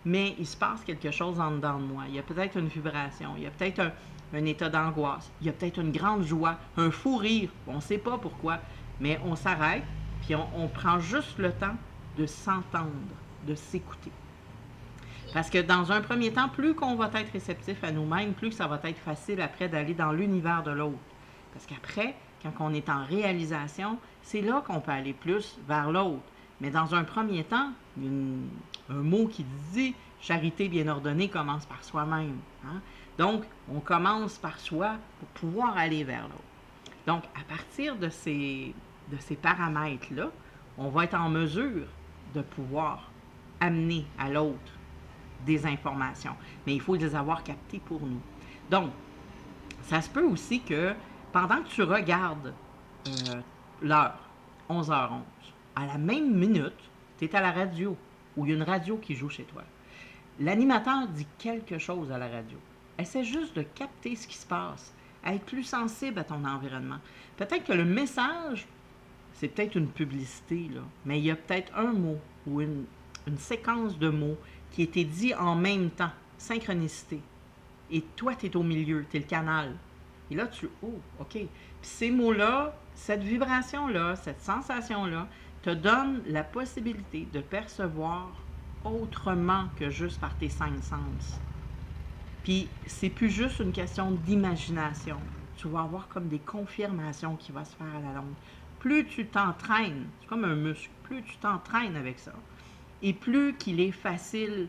mais il se passe quelque chose en dedans de moi. Il y a peut-être une vibration, il y a peut-être un état d'angoisse, il y a peut-être une grande joie, un fou rire, on ne sait pas pourquoi, mais on s'arrête, puis on prend juste le temps de s'entendre, de s'écouter. Parce que dans un premier temps, plus qu'on va être réceptif à nous-mêmes, plus que ça va être facile après d'aller dans l'univers de l'autre. Parce qu'après, quand on est en réalisation, c'est là qu'on peut aller plus vers l'autre. Mais dans un premier temps, il y a un mot qui dit « charité bien ordonnée commence par soi-même ». Hein? Donc, on commence par soi pour pouvoir aller vers l'autre. Donc, à partir de ces paramètres-là, on va être en mesure de pouvoir amener à l'autre des informations. Mais il faut les avoir captées pour nous. Donc, ça se peut aussi que pendant que tu regardes l'heure, 11h11, à la même minute, tu es à la radio, ou il y a une radio qui joue chez toi. L'animateur dit quelque chose à la radio. Essaie juste de capter ce qui se passe, à être plus sensible à ton environnement. Peut-être que le message, c'est peut-être une publicité, là, mais il y a peut-être un mot ou une séquence de mots qui était dit en même temps, synchronicité. Et toi, tu es au milieu, tu es le canal. Et là, oh, OK. Puis ces mots-là, cette vibration-là, cette sensation-là, te donne la possibilité de percevoir autrement que juste par tes 5 sens. Puis, c'est plus juste une question d'imagination. Tu vas avoir comme des confirmations qui vont se faire à la longue. plus tu t'entraînes, c'est comme un muscle, plus tu t'entraînes avec ça, et plus qu'il est facile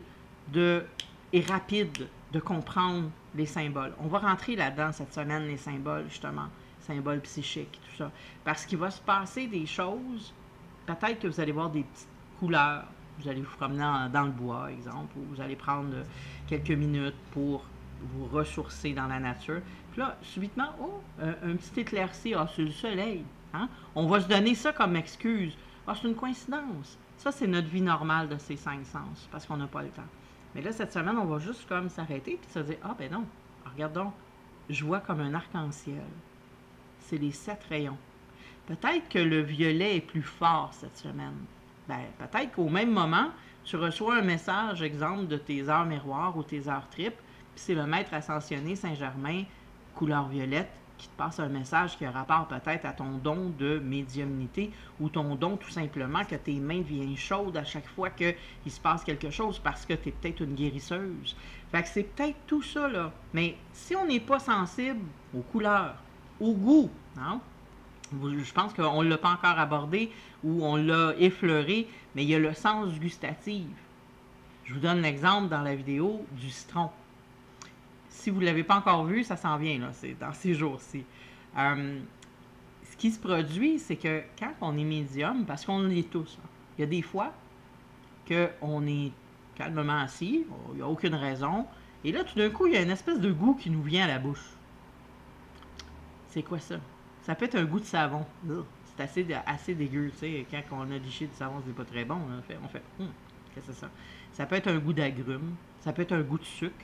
et rapide de comprendre les symboles. On va rentrer là-dedans cette semaine, les symboles, justement, symboles psychiques, tout ça. Parce qu'il va se passer des choses, peut-être que vous allez voir des petites couleurs, vous allez vous promener dans le bois, exemple, ou vous allez prendre quelques minutes pour vous ressourcer dans la nature. Puis là, subitement, un petit éclairci, c'est le soleil. Hein? On va se donner ça comme excuse. C'est une coïncidence. Ça, c'est notre vie normale de ces 5 sens, parce qu'on n'a pas le temps. Mais là, cette semaine, on va juste comme s'arrêter et se dire, ben non, regarde donc, je vois comme un arc-en-ciel. C'est les 7 rayons. Peut-être que le violet est plus fort cette semaine. Peut-être qu'au même moment, tu reçois un message, exemple, de tes heures miroirs ou tes heures tripes, puis c'est le maître ascensionné Saint-Germain, couleur violette, qui te passe un message qui a rapport peut-être à ton don de médiumnité ou ton don tout simplement que tes mains deviennent chaudes à chaque fois qu'il se passe quelque chose parce que tu es peut-être une guérisseuse. Fait que c'est peut-être tout ça, là. Mais si on n'est pas sensible aux couleurs, au goût, non? Je pense qu'on ne l'a pas encore abordé ou on l'a effleuré, mais il y a le sens gustatif. Je vous donne l'exemple dans la vidéo du citron. Si vous ne l'avez pas encore vu, ça s'en vient, là, c'est dans ces jours-ci. Ce qui se produit, c'est que quand on est médium, parce qu'on l'est tous, hein, il y a des fois qu'on est calmement assis, il n'y a aucune raison, et là, tout d'un coup, il y a une espèce de goût qui nous vient à la bouche. C'est quoi ça? Ça peut être un goût de savon. C'est assez dégueu, tu sais, quand on a liché du savon, c'est pas très bon, là. On fait qu'est-ce que c'est ça? Ça peut être un goût d'agrumes, ça peut être un goût de sucre.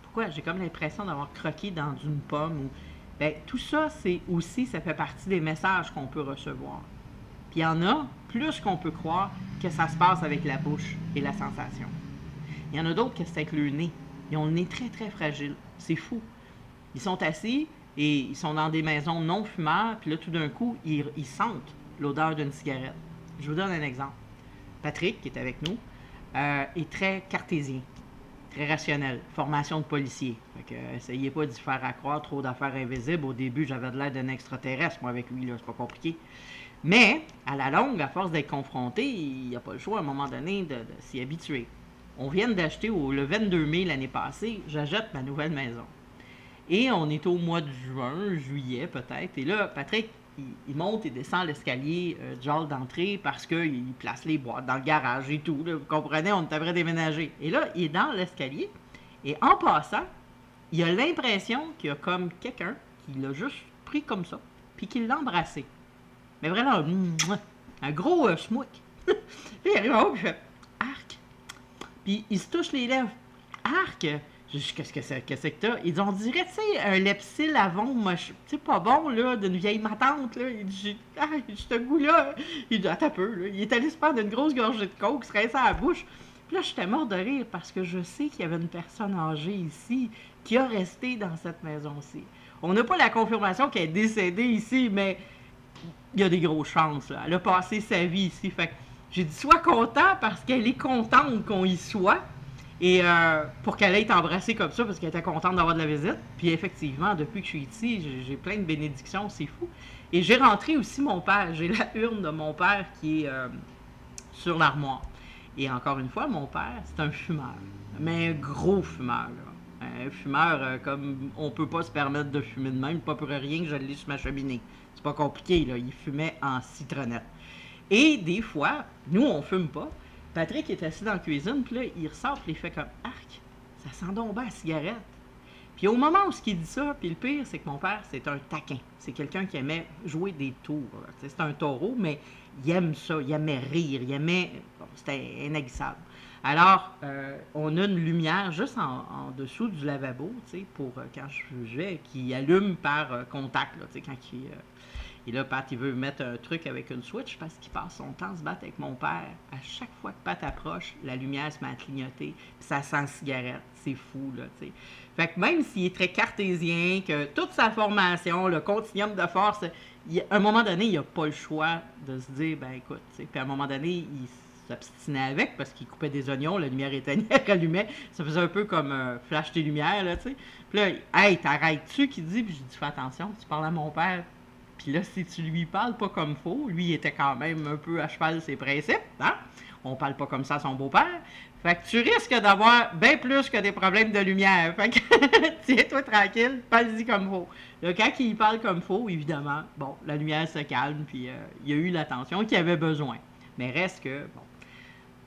Pourquoi? J'ai comme l'impression d'avoir croqué dans une pomme. Tout ça, ça fait partie des messages qu'on peut recevoir. Puis il y en a plus qu'on peut croire que ça se passe avec la bouche et la sensation. Il y en a d'autres que c'est avec le nez. Ils ont le nez très, très fragile. C'est fou. Ils sont assis et ils sont dans des maisons non fumeurs, puis là, tout d'un coup, ils sentent l'odeur d'une cigarette. Je vous donne un exemple. Patrick, qui est avec nous, est très cartésien. Très rationnel. Formation de policier. Fait que, essayez pas d'y faire accroire trop d'affaires invisibles. Au début, j'avais de l'air d'un extraterrestre, moi, avec lui, là, c'est pas compliqué. Mais, à la longue, à force d'être confronté, il n'y a pas le choix, à un moment donné, de s'y habituer. On vient d'acheter, le 22 mai l'année passée, j'achète ma nouvelle maison. Et on est au mois de juin, juillet peut-être, et là, Patrick, il monte et descend l'escalier du hall d'entrée parce qu'il place les boîtes dans le garage et tout. Là, vous comprenez, on est à vrai déménager. Et là, il est dans l'escalier et en passant, il a l'impression qu'il y a comme quelqu'un qui l'a juste pris comme ça puis qui l'a embrassé. Mais vraiment, un gros schmouk. Puis il arrive en haut et il fait « Arc! » Puis il se touche les lèvres. « Arc! » Qu'est-ce que c'est que t'as? Ils ont dirait, tu sais, un Lepsil Avon, tu sais, pas bon, là, d'une vieille matante, là. Il dit, ce goût-là. Il dit, attends un peu, là. Il est allé se prendre une grosse gorgée de coke, se rincer à la bouche. Puis là, j'étais mort de rire parce que je sais qu'il y avait une personne âgée ici qui a resté dans cette maison-ci. On n'a pas la confirmation qu'elle est décédée ici, mais il y a des grosses chances, là. Elle a passé sa vie ici. Fait que j'ai dit, sois content parce qu'elle est contente qu'on y soit. Et pour qu'elle ait été embrassée comme ça, parce qu'elle était contente d'avoir de la visite. Puis effectivement, depuis que je suis ici, j'ai plein de bénédictions, c'est fou. Et j'ai rentré aussi mon père. J'ai la urne de mon père qui est sur l'armoire. Et encore une fois, mon père, c'est un fumeur. Mais un gros fumeur, là. Un fumeur comme on peut pas se permettre de fumer de même, pas pour rien que je l'ai sur ma cheminée. C'est pas compliqué, là. Il fumait en citronnette. Et des fois, nous, on fume pas. Patrick est assis dans la cuisine, puis là, il ressort, puis il fait comme « Arc, ça sent donc bien la cigarette. » Puis au moment où il dit ça, puis le pire, c'est que mon père, c'est un taquin. C'est quelqu'un qui aimait jouer des tours. C'est un taureau, mais il aime ça, il aimait rire, il aimait... Bon, c'était inaiguissable. Alors, on a une lumière juste en dessous du lavabo, tu sais, pour quand je vais, qui allume par contact, là, tu sais, quand il... Et là, Pat, il veut mettre un truc avec une switch parce qu'il passe son temps à se battre avec mon père. À chaque fois que Pat approche, la lumière se met à clignoter. Puis ça sent la cigarette. C'est fou, là, tu sais. Fait que même s'il est très cartésien, que toute sa formation, le continuum de force, à un moment donné, il n'a pas le choix de se dire, ben écoute, tu sais. Puis à un moment donné, il s'obstinait avec parce qu'il coupait des oignons, la lumière éteignait, rallumait. Ça faisait un peu comme flash tes lumières, là, tu sais. Puis là, hey, t'arrêtes-tu? Qu'il dit, puis j'ai dit, fais attention, tu parles à mon père. Puis là, si tu lui parles pas comme faut, lui, il était quand même un peu à cheval ses principes, hein? On parle pas comme ça à son beau-père. Fait que tu risques d'avoir bien plus que des problèmes de lumière. Fait que tiens-toi tranquille, parle-y comme faut. Là, quand il parle comme faut, évidemment, bon, la lumière se calme, puis il y a eu l'attention qu'il avait besoin. Mais reste que, bon,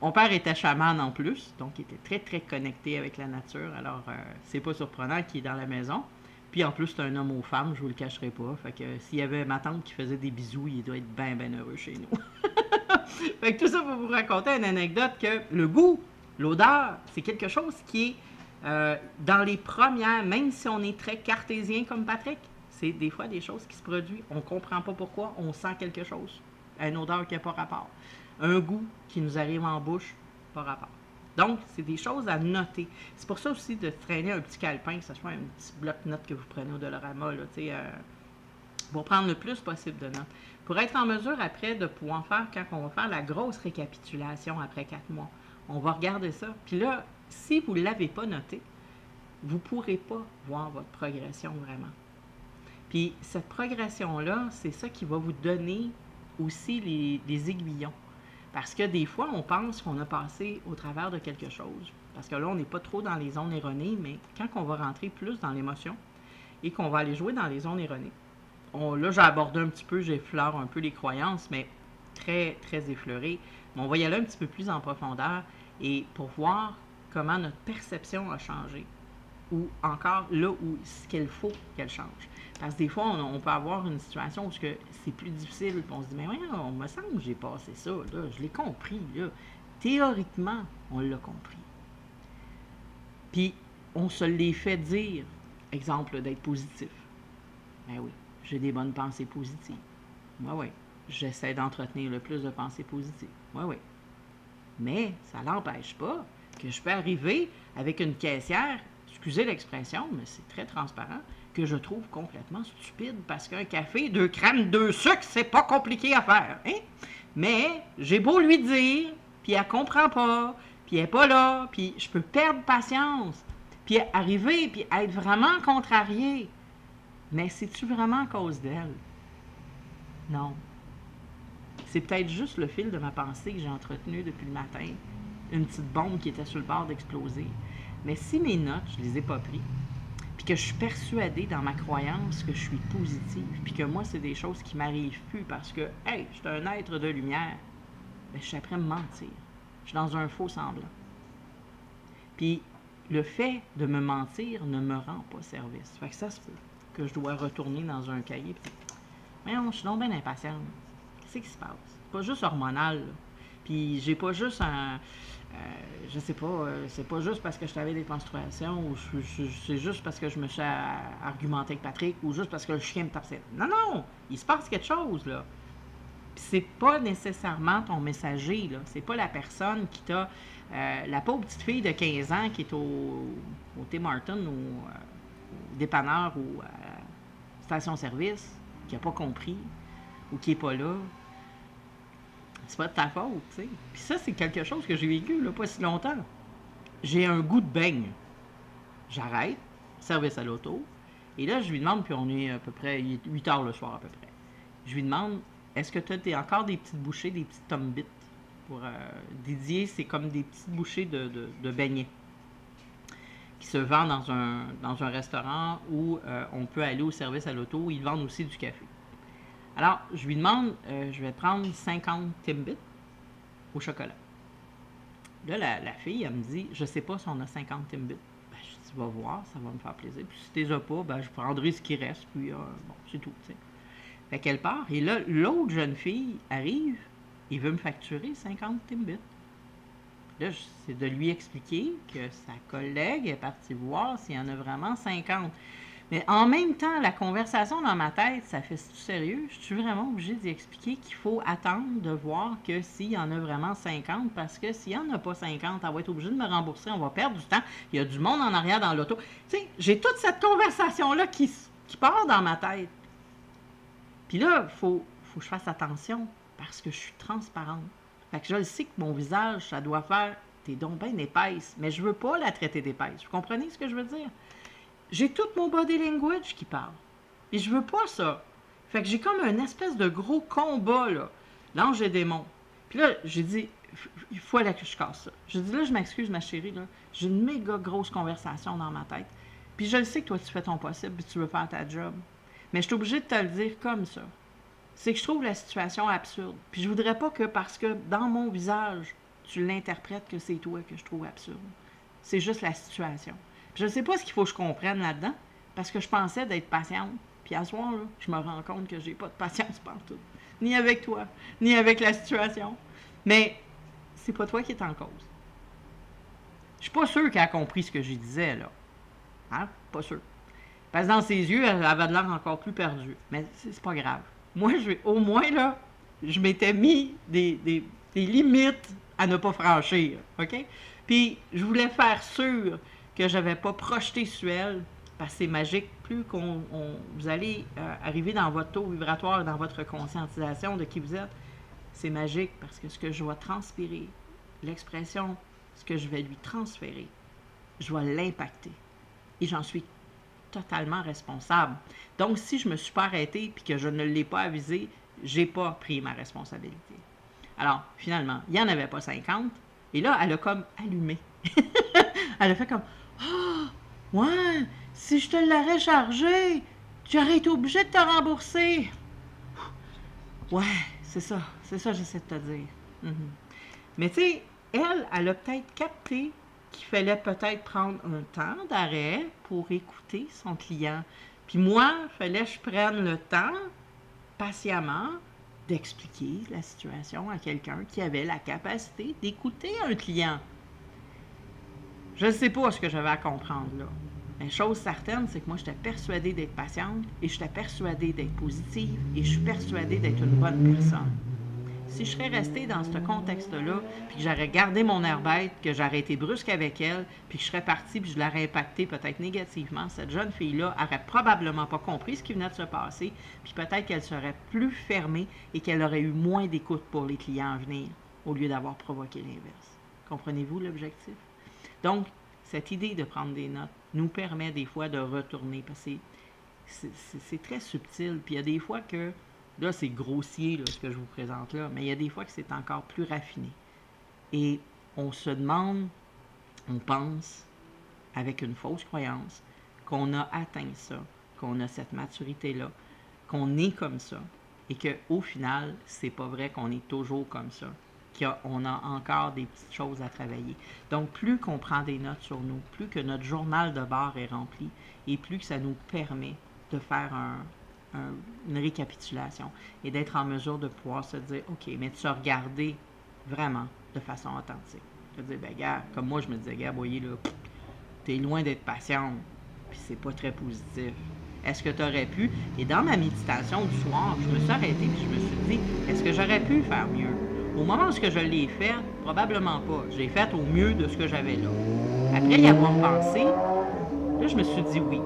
mon père était chaman en plus, donc il était très, très connecté avec la nature. Alors, c'est pas surprenant qu'il est dans la maison. Puis en plus, c'est un homme aux femmes, je vous le cacherai pas. Fait que s'il y avait ma tante qui faisait des bisous, il doit être bien, bien heureux chez nous. Fait que tout ça pour vous raconter une anecdote que le goût, l'odeur, c'est quelque chose qui est dans les premières, même si on est très cartésien comme Patrick, c'est des fois des choses qui se produisent. On comprend pas pourquoi, on sent quelque chose. Une odeur qui n'a pas rapport. Un goût qui nous arrive en bouche, pas rapport. Donc, c'est des choses à noter. C'est pour ça aussi de traîner un petit calepin, que ce soit un petit bloc-notes que vous prenez au Dollarama, là, pour prendre le plus possible de notes. Pour être en mesure après de pouvoir faire, quand on va faire la grosse récapitulation après 4 mois, on va regarder ça. Puis là, si vous ne l'avez pas noté, vous ne pourrez pas voir votre progression vraiment. Puis cette progression-là, c'est ça qui va vous donner aussi les aiguillons. Parce que des fois, on pense qu'on a passé au travers de quelque chose. Parce que là, on n'est pas trop dans les zones erronées, mais quand on va rentrer plus dans l'émotion et qu'on va aller jouer dans les zones erronées, là, j'ai abordé un petit peu, j'effleure un peu les croyances, mais très, très effleuré. Mais on va y aller un petit peu plus en profondeur et pour voir comment notre perception a changé. Ou encore là où ce qu'il faut qu'elle change. Parce que des fois, on peut avoir une situation où c'est plus difficile, puis on se dit, mais ouais, on me semble que j'ai passé ça, là, je l'ai compris, là. Théoriquement, on l'a compris. Puis, on se l'est fait dire, exemple, d'être positif. Ben oui, j'ai des bonnes pensées positives. Ouais, oui, j'essaie d'entretenir le plus de pensées positives. Ouais, oui. Mais ça n'empêche pas que je peux arriver avec une caissière, excusez l'expression, mais c'est très transparent, que je trouve complètement stupide parce qu'un café, 2 crèmes, 2 sucres, c'est pas compliqué à faire. Hein? Mais j'ai beau lui dire, puis elle comprend pas, puis elle est pas là, puis je peux perdre patience, puis arriver, puis être vraiment contrarié. Mais c'est-tu vraiment à cause d'elle? Non. C'est peut-être juste le fil de ma pensée que j'ai entretenu depuis le matin, une petite bombe qui était sur le bord d'exploser. Mais si mes notes, je les ai pas prises, puis que je suis persuadée dans ma croyance que je suis positive, puis que moi, c'est des choses qui m'arrivent plus parce que, hey, je suis un être de lumière, bien, je suis après me mentir. Je suis dans un faux semblant. Puis, le fait de me mentir ne me rend pas service. Fait que ça se peut que je dois retourner dans un cahier. Puis, mais non, je suis donc bien impatiente. Qu'est-ce qui se passe? C'est pas juste hormonal, là. Puis, j'ai pas juste un... je sais pas, c'est pas juste parce que je t'avais des menstruations ou c'est juste parce que je me suis argumenté avec Patrick ou juste parce que le chien me tape. Non, non! Il se passe quelque chose, là. Puis c'est pas nécessairement ton messager, là. C'est pas la personne qui t'a... la pauvre petite fille de 15 ans qui est au Tim Hortons ou au dépanneur ou à la station-service, qui a pas compris ou qui est pas là. C'est pas de ta faute, tu sais. Puis ça, c'est quelque chose que j'ai vécu, là, pas si longtemps. J'ai un goût de beigne. J'arrête, service à l'auto, et là, je lui demande, puis on est à peu près, il est 8 heures le soir à peu près. Je lui demande, est-ce que tu as encore des petites bouchées, des petites tombites pour dédier, c'est comme des petites bouchées de beignets qui se vendent dans un restaurant où on peut aller au service à l'auto, où ils vendent aussi du café. Alors, je lui demande, je vais prendre 50 Timbits au chocolat. Là, la fille, elle me dit, je sais pas si on a 50 Timbits. Ben, je dis, va voir, ça va me faire plaisir. Puis si tu les as pas, ben, je prendrai ce qui reste, puis bon, c'est tout, tu sais. Fait qu'elle part, et là, l'autre jeune fille arrive, il veut me facturer 50 Timbits. Là, c'est de lui expliquer que sa collègue est partie voir s'il y en a vraiment 50. Mais en même temps, la conversation dans ma tête, ça fait tout sérieux. Je suis vraiment obligée d'y expliquer qu'il faut attendre de voir que s'il y en a vraiment 50, parce que s'il n'y en a pas 50, elle va être obligée de me rembourser, on va perdre du temps. Il y a du monde en arrière dans l'auto. Tu sais, j'ai toute cette conversation-là qui part dans ma tête. Puis là, il faut que je fasse attention parce que je suis transparente. Fait que je le sais que mon visage, ça doit faire t'es donc bien épaisse, mais je veux pas la traiter d'épaisse. Vous comprenez ce que je veux dire? J'ai tout mon body language qui parle. Et je veux pas ça. Fait que j'ai comme un espèce de gros combat, là. L'ange et démon. Puis là, j'ai dit, il faut aller que je casse ça. J'ai dit, là, je m'excuse, ma chérie, là. J'ai une méga grosse conversation dans ma tête. Puis je le sais que toi, tu fais ton possible, puis tu veux faire ta job. Mais je suis obligée de te le dire comme ça. C'est que je trouve la situation absurde. Puis je voudrais pas que, parce que dans mon visage, tu l'interprètes que c'est toi que je trouve absurde. C'est juste la situation. Puis je ne sais pas ce qu'il faut que je comprenne là-dedans, parce que je pensais d'être patiente. Puis à ce soir, là, je me rends compte que j'ai pas de patience partout. Ni avec toi, ni avec la situation. Mais c'est pas toi qui es en cause. Je suis pas sûre qu'elle a compris ce que je disais, là. Hein? Pas sûr. Parce que dans ses yeux, elle avait de l'air encore plus perdue. Mais c'est pas grave. Moi, au moins, là, je m'étais mis des limites à ne pas franchir. OK? Puis, je voulais faire sûr que je n'avais pas projeté sur elle, parce que c'est magique. Plus vous allez arriver dans votre taux vibratoire, dans votre conscientisation de qui vous êtes, c'est magique parce que ce que je vais transpirer, l'expression, ce que je vais lui transférer, je vais l'impacter. Et j'en suis totalement responsable. Donc, si je me suis pas arrêtée et que je ne l'ai pas avisé, j'ai pas pris ma responsabilité. Alors, finalement, il n'y en avait pas 50. Et là, elle a comme allumé. Elle a fait comme « Ah, ouais, si je te l'aurais chargé, tu aurais été obligé de te rembourser. » Ouais, c'est ça, j'essaie de te dire. Mais tu sais, elle a peut-être capté qu'il fallait peut-être prendre un temps d'arrêt pour écouter son client. Puis moi, il fallait que je prenne le temps, patiemment, d'expliquer la situation à quelqu'un qui avait la capacité d'écouter un client. Je ne sais pas ce que j'avais à comprendre là. Mais chose certaine, c'est que moi, j'étais persuadée d'être patiente et j'étais persuadée d'être positive et je suis persuadée d'être une bonne personne. Si je serais restée dans ce contexte-là, puis que j'aurais gardé mon air bête, que j'aurais été brusque avec elle, puis que je serais partie, puis je l'aurais impactée peut-être négativement, cette jeune fille-là aurait probablement pas compris ce qui venait de se passer, puis peut-être qu'elle serait plus fermée et qu'elle aurait eu moins d'écoute pour les clients à venir, au lieu d'avoir provoqué l'inverse. Comprenez-vous l'objectif? Donc, cette idée de prendre des notes nous permet des fois de retourner, parce que c'est très subtil, puis il y a des fois que là, c'est grossier, là, ce que je vous présente là, mais il y a des fois que c'est encore plus raffiné. Et on se demande, on pense, avec une fausse croyance, qu'on a atteint ça, qu'on a cette maturité-là, qu'on est comme ça, et qu'au final, c'est pas vrai qu'on est toujours comme ça, qu'on a encore des petites choses à travailler. Donc, plus qu'on prend des notes sur nous, plus que notre journal de bord est rempli, et plus que ça nous permet de faire une récapitulation et d'être en mesure de pouvoir se dire, OK, mais de se regarder vraiment de façon authentique. De dire, ben gars, comme moi je me disais, gars, voyez là, t'es loin d'être patiente, puis c'est pas très positif. Est-ce que tu aurais pu? Et dans ma méditation du soir, je me suis arrêtée puis je me suis dit, est-ce que j'aurais pu faire mieux? Au moment où je l'ai fait, probablement pas. Je l'ai fait au mieux de ce que j'avais là. Après y avoir pensé, là je me suis dit oui.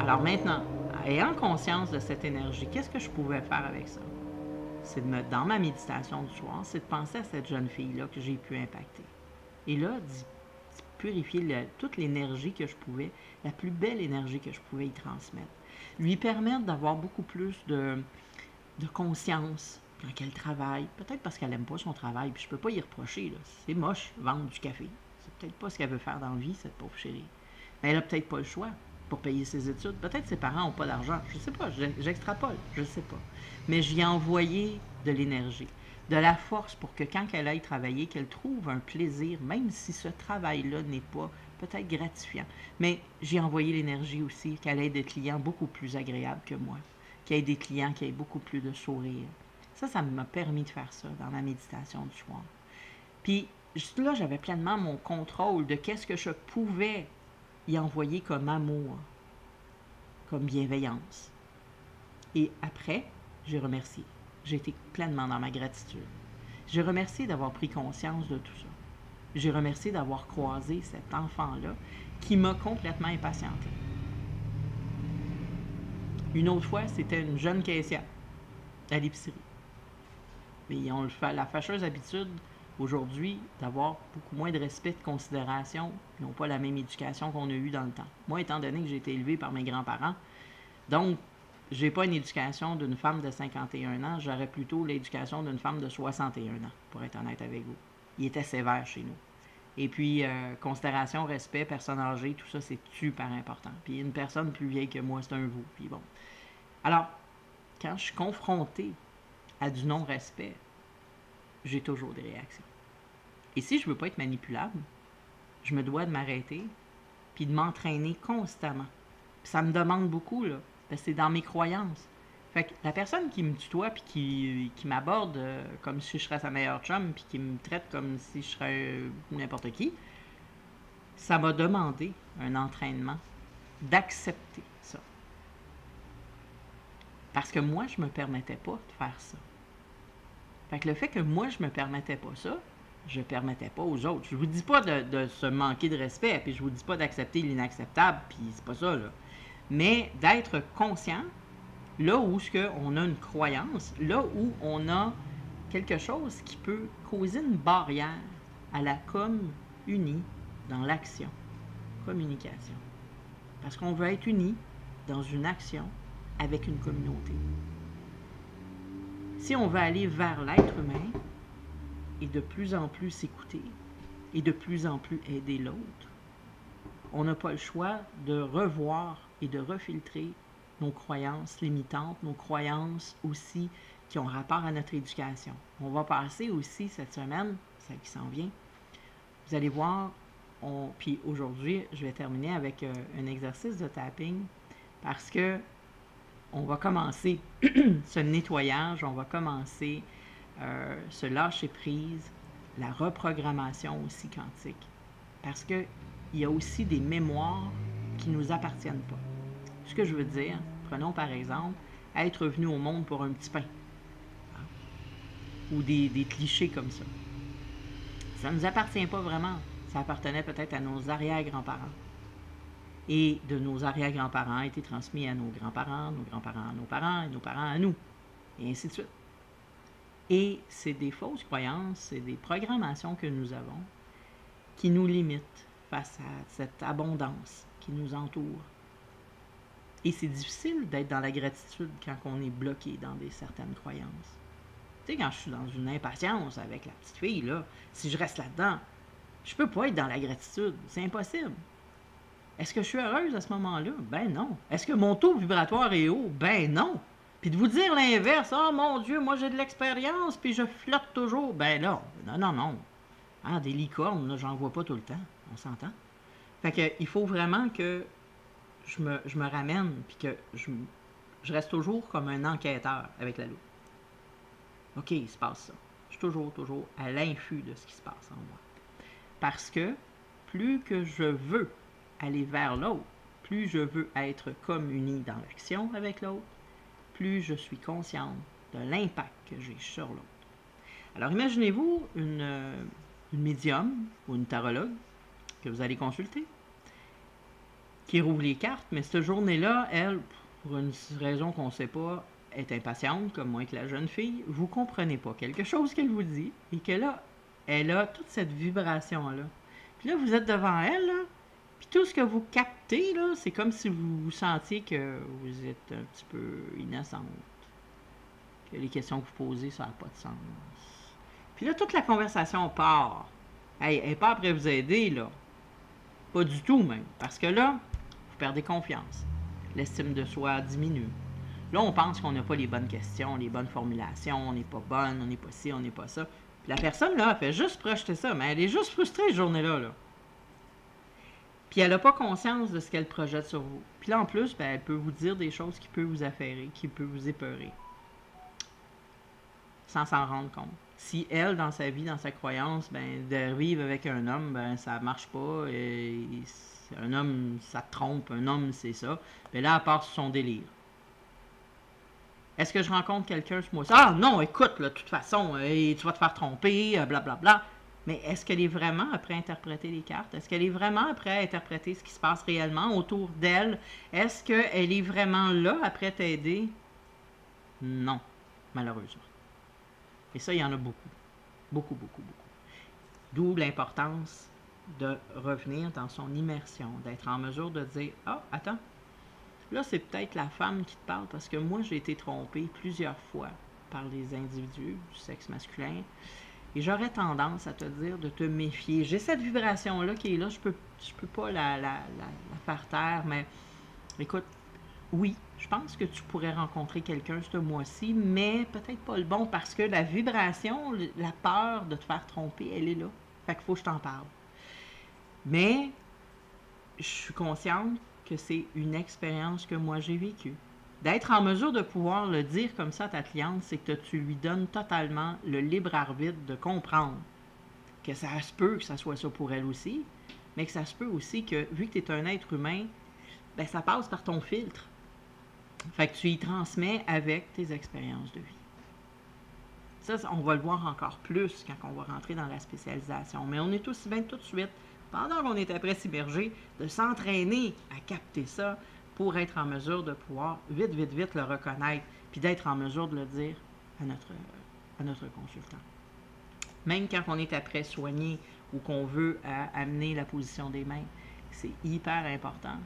Alors maintenant, ayant conscience de cette énergie, qu'est-ce que je pouvais faire avec ça? C'est de me, dans ma méditation du soir, c'est de penser à cette jeune fille-là que j'ai pu impacter. Et là, d'y purifier toute l'énergie que je pouvais, la plus belle énergie que je pouvais y transmettre. Lui permettre d'avoir beaucoup plus de conscience quand elle travaille. Peut-être parce qu'elle n'aime pas son travail, puis je peux pas y reprocher. Là. C'est moche, vendre du café. C'est peut-être pas ce qu'elle veut faire dans la vie, cette pauvre chérie. Mais elle a peut-être pas le choix pour payer ses études. Peut-être ses parents n'ont pas d'argent. Je sais pas, j'extrapole, je sais pas. Mais j'y ai envoyé de l'énergie, de la force pour que quand elle aille travailler, qu'elle trouve un plaisir, même si ce travail-là n'est pas peut-être gratifiant. Mais j'ai envoyé l'énergie aussi, qu'elle ait des clients beaucoup plus agréables que moi, qu'elle ait des clients qui aient beaucoup plus de sourire. Ça m'a permis de faire ça dans ma méditation du soir. Puis, juste là, j'avais pleinement mon contrôle de qu'est-ce que je pouvais y envoyer comme amour, comme bienveillance. Et après, j'ai remercié. J'ai été pleinement dans ma gratitude. J'ai remercié d'avoir pris conscience de tout ça. J'ai remercié d'avoir croisé cet enfant-là qui m'a complètement impatientée. Une autre fois, c'était une jeune caissière à l'épicerie. Mais ils ont la fâcheuse habitude aujourd'hui d'avoir beaucoup moins de respect, de considération. Ils n'ont pas la même éducation qu'on a eue dans le temps. Moi, étant donné que j'ai été élevée par mes grands-parents, donc j'ai pas une éducation d'une femme de 51 ans, j'aurais plutôt l'éducation d'une femme de 61 ans, pour être honnête avec vous. Il était sévère chez nous. Et puis, considération, respect, personne âgée, tout ça, c'est super important. Puis une personne plus vieille que moi, c'est un vous. Puis bon. Alors, quand je suis confronté à du non-respect, j'ai toujours des réactions. Et si je veux pas être manipulable, je me dois de m'arrêter puis de m'entraîner constamment. Puis ça me demande beaucoup, là, parce que c'est dans mes croyances. Fait que la personne qui me tutoie puis qui m'aborde comme si je serais sa meilleure chum puis qui me traite comme si je serais n'importe qui, ça m'a demandé un entraînement d'accepter ça. Parce que moi, je me permettais pas de faire ça. Fait que le fait que moi, je me permettais pas ça, je permettais pas aux autres. Je vous dis pas de se manquer de respect, puis je vous dis pas d'accepter l'inacceptable, puis c'est pas ça, là. Mais d'être conscient, là où on a une croyance, là où on a quelque chose qui peut causer une barrière à la unie dans l'action. Communication. Parce qu'on veut être unis dans une action avec une communauté. Si on veut aller vers l'être humain et de plus en plus s'écouter et de plus en plus aider l'autre, on n'a pas le choix de revoir et de refiltrer nos croyances limitantes, nos croyances aussi qui ont rapport à notre éducation. On va passer aussi cette semaine, celle qui s'en vient, vous allez voir, puis aujourd'hui, je vais terminer avec un exercice de tapping parce que on va commencer ce nettoyage, on va commencer ce lâcher-prise, la reprogrammation aussi quantique. Parce qu'il y a aussi des mémoires qui ne nous appartiennent pas. Ce que je veux dire, prenons par exemple, être venu au monde pour un petit pain. Hein, ou des clichés comme ça. Ça ne nous appartient pas vraiment. Ça appartenait peut-être à nos arrière-grands-parents. Et de nos arrière-grands-parents a été transmis à nos grands-parents à nos parents, et nos parents à nous. Et ainsi de suite. Et c'est des fausses croyances, c'est des programmations que nous avons qui nous limitent face à cette abondance qui nous entoure. Et c'est difficile d'être dans la gratitude quand on est bloqué dans certaines croyances. Tu sais, quand je suis dans une impatience avec la petite fille, là, si je reste là-dedans, je peux pas être dans la gratitude. C'est impossible. Est-ce que je suis heureuse à ce moment-là? Ben non. Est-ce que mon taux vibratoire est haut? Ben non. Puis de vous dire l'inverse, « Oh mon Dieu, moi j'ai de l'expérience, puis je flotte toujours. » Ben là, non. Ah, des licornes, là, j'en vois pas tout le temps. On s'entend? Fait que il faut vraiment que je me ramène, puis que je reste toujours comme un enquêteur avec la loupe. OK, il se passe ça. Je suis toujours à l'infus de ce qui se passe en moi. Parce que plus que je veux aller vers l'autre, plus je veux être comme uni dans l'action avec l'autre, plus je suis consciente de l'impact que j'ai sur l'autre. Alors imaginez-vous une médium ou une tarologue que vous allez consulter, qui rouvre les cartes, mais cette journée-là, elle, pour une raison qu'on ne sait pas, est impatiente, comme moi avec la jeune fille, vous ne comprenez pas quelque chose qu'elle vous dit, et que là, elle a toute cette vibration-là. Puis là, vous êtes devant elle, là, puis tout ce que vous captez, là, c'est comme si vous sentiez que vous êtes un petit peu innocente, que les questions que vous posez, ça n'a pas de sens. Puis là, toute la conversation part. Hey, elle n'est pas après vous aider, là. Pas du tout, même. Parce que là, vous perdez confiance. L'estime de soi diminue. Là, on pense qu'on n'a pas les bonnes questions, les bonnes formulations, on n'est pas bonne, on n'est pas ci, on n'est pas ça. Puis la personne, là, elle fait juste projeter ça, mais elle est juste frustrée cette journée-là, là. Puis elle n'a pas conscience de ce qu'elle projette sur vous. Puis là, en plus, ben, elle peut vous dire des choses qui peuvent vous affairer, qui peuvent vous épeurer. Sans s'en rendre compte. Si elle, dans sa vie, dans sa croyance, ben, de vivre avec un homme, ben, ça marche pas. Et un homme, ça te trompe. Un homme, c'est ça. Puis là, elle part sur son délire. Est-ce que je rencontre quelqu'un ce mois-ci? Ah non, écoute, là, de toute façon, tu vas te faire tromper, blablabla. Bla, bla. Mais est-ce qu'elle est vraiment après à interpréter les cartes? Est-ce qu'elle est vraiment après à interpréter ce qui se passe réellement autour d'elle? Est-ce qu'elle est vraiment là après t'aider? Non, malheureusement. Et ça, il y en a beaucoup. Beaucoup. D'où l'importance de revenir dans son immersion, d'être en mesure de dire « Ah, attends, Là, c'est peut-être la femme qui te parle parce que moi, j'ai été trompée plusieurs fois par les individus du sexe masculin. Et j'aurais tendance à te dire de te méfier. J'ai cette vibration-là qui est là, je peux pas la faire taire, mais écoute, oui, je pense que tu pourrais rencontrer quelqu'un ce mois-ci, mais peut-être pas le bon parce que la vibration, la peur de te faire tromper, elle est là. Fait qu'il faut que je t'en parle. Mais je suis consciente que c'est une expérience que moi j'ai vécue. D'être en mesure de pouvoir le dire comme ça à ta cliente, c'est que tu lui donnes totalement le libre arbitre de comprendre que ça se peut que ça soit ça pour elle aussi, mais que ça se peut aussi que, vu que tu es un être humain, ben ça passe par ton filtre. Fait que tu y transmets avec tes expériences de vie. Ça, on va le voir encore plus quand on va rentrer dans la spécialisation. Mais on est aussi bien tout de suite, pendant qu'on est après s'immerger, de s'entraîner à capter ça pour être en mesure de pouvoir vite le reconnaître, puis d'être en mesure de le dire à notre consultant. Même quand on est après soigner ou qu'on veut amener la position des mains, c'est hyper important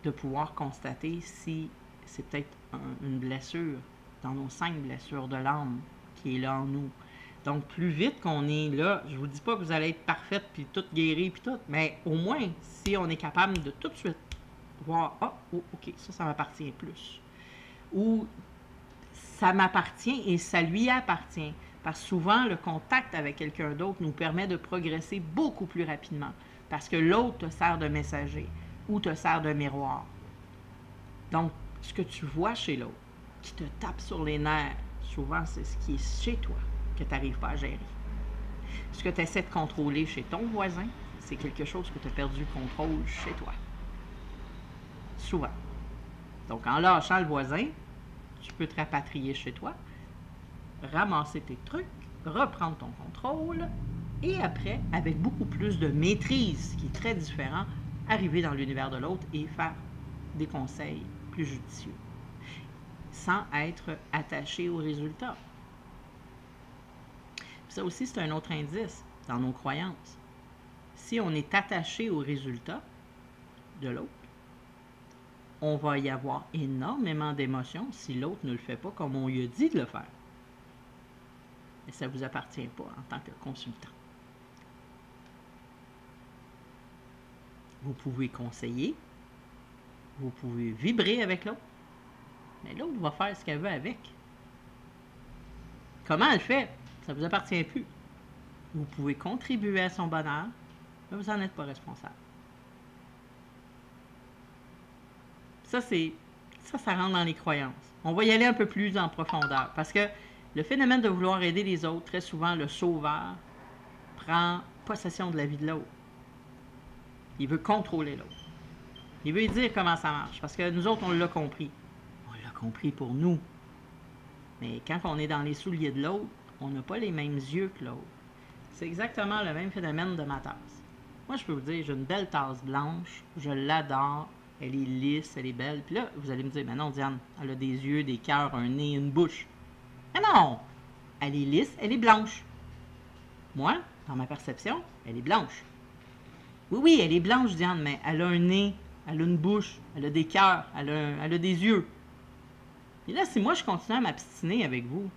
de pouvoir constater si c'est peut-être une blessure dans nos 5 blessures de l'âme qui est là en nous. Donc, plus vite qu'on est là, je ne vous dis pas que vous allez être parfaite, puis tout guéri, puis tout, mais au moins, si on est capable de tout de suite voir, ok, ça m'appartient plus. Ou ça m'appartient et ça lui appartient. Parce que souvent, le contact avec quelqu'un d'autre nous permet de progresser beaucoup plus rapidement. Parce que l'autre te sert de messager ou te sert de miroir. Donc, ce que tu vois chez l'autre, qui te tape sur les nerfs, souvent, c'est ce qui est chez toi que tu n'arrives pas à gérer. Ce que tu essaies de contrôler chez ton voisin, c'est quelque chose que tu as perdu le contrôle chez toi. Souvent. Donc, en lâchant le voisin, tu peux te rapatrier chez toi, ramasser tes trucs, reprendre ton contrôle, et après, avec beaucoup plus de maîtrise, qui est très différent, arriver dans l'univers de l'autre et faire des conseils plus judicieux, sans être attaché au résultat. Ça aussi, c'est un autre indice dans nos croyances. Si on est attaché au résultat de l'autre, on va y avoir énormément d'émotions si l'autre ne le fait pas comme on lui a dit de le faire. Et ça ne vous appartient pas en tant que consultant. Vous pouvez conseiller, vous pouvez vibrer avec l'autre, mais l'autre va faire ce qu'elle veut avec. Comment elle fait? Ça ne vous appartient plus. Vous pouvez contribuer à son bonheur, mais vous n'en êtes pas responsable. Ça rentre dans les croyances. On va y aller un peu plus en profondeur, parce que le phénomène de vouloir aider les autres, très souvent, le sauveur prend possession de la vie de l'autre. Il veut contrôler l'autre. Il veut dire comment ça marche, parce que nous autres, on l'a compris. On l'a compris pour nous. Mais quand on est dans les souliers de l'autre, on n'a pas les mêmes yeux que l'autre. C'est exactement le même phénomène de ma tasse. Moi, je peux vous dire, j'ai une belle tasse blanche, je l'adore, elle est lisse, elle est belle. Puis là, vous allez me dire, mais non, Diane, elle a des yeux, des cœurs, un nez, une bouche. Mais non! Elle est lisse, elle est blanche. Moi, dans ma perception, elle est blanche. Oui, elle est blanche, Diane, mais elle a un nez, elle a une bouche, elle a des cœurs, elle a des yeux. Et là, si moi, je continue à m'abstiner avec vous,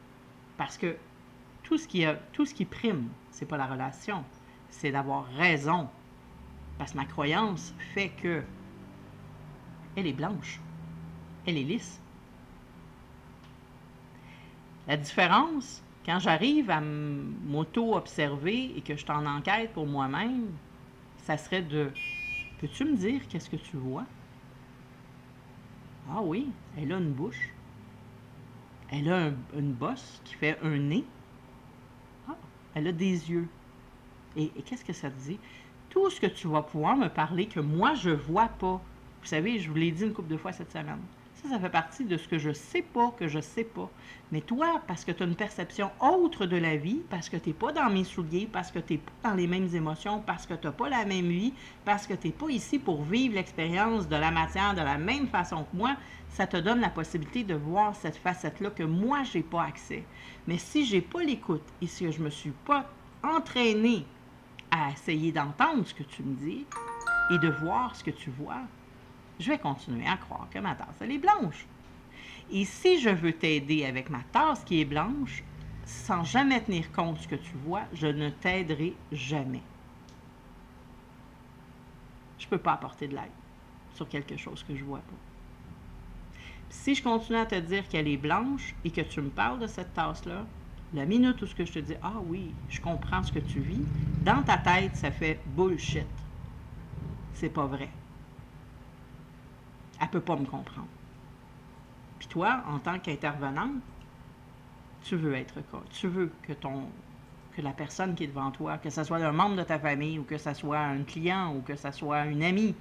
parce que tout ce qui prime, c'est pas la relation, c'est d'avoir raison. Parce que ma croyance fait que elle est blanche, elle est lisse. La différence, quand j'arrive à m'auto-observer et que je suis en enquête pour moi-même, ça serait de, peux-tu me dire qu'est-ce que tu vois? Ah oui, elle a une bouche. Elle a une bosse qui fait un nez. Ah, elle a des yeux. Et qu'est-ce que ça te dit? Tout ce que tu vas pouvoir me parler que moi, je ne vois pas. Vous savez, je vous l'ai dit une couple de fois cette semaine. Ça fait partie de ce que je ne sais pas, que je ne sais pas. Mais toi, parce que tu as une perception autre de la vie, parce que tu n'es pas dans mes souliers, parce que tu n'es pas dans les mêmes émotions, parce que tu n'as pas la même vie, parce que tu n'es pas ici pour vivre l'expérience de la matière de la même façon que moi, ça te donne la possibilité de voir cette facette-là que moi, je n'ai pas accès. Mais si je n'ai pas l'écoute et si je ne me suis pas entraînée à essayer d'entendre ce que tu me dis et de voir ce que tu vois, je vais continuer à croire que ma tasse, elle est blanche. Et si je veux t'aider avec ma tasse qui est blanche, sans jamais tenir compte de ce que tu vois, je ne t'aiderai jamais. Je ne peux pas apporter de l'aide sur quelque chose que je ne vois pas. Si je continue à te dire qu'elle est blanche et que tu me parles de cette tasse-là, la minute où ce que je te dis « Ah oui, je comprends ce que tu vis », dans ta tête, ça fait « bullshit ». C'est pas vrai. Elle ne peut pas me comprendre. Puis toi, en tant qu'intervenante, tu veux que la personne qui est devant toi, que ce soit un membre de ta famille ou que ce soit un client ou que ce soit une amie,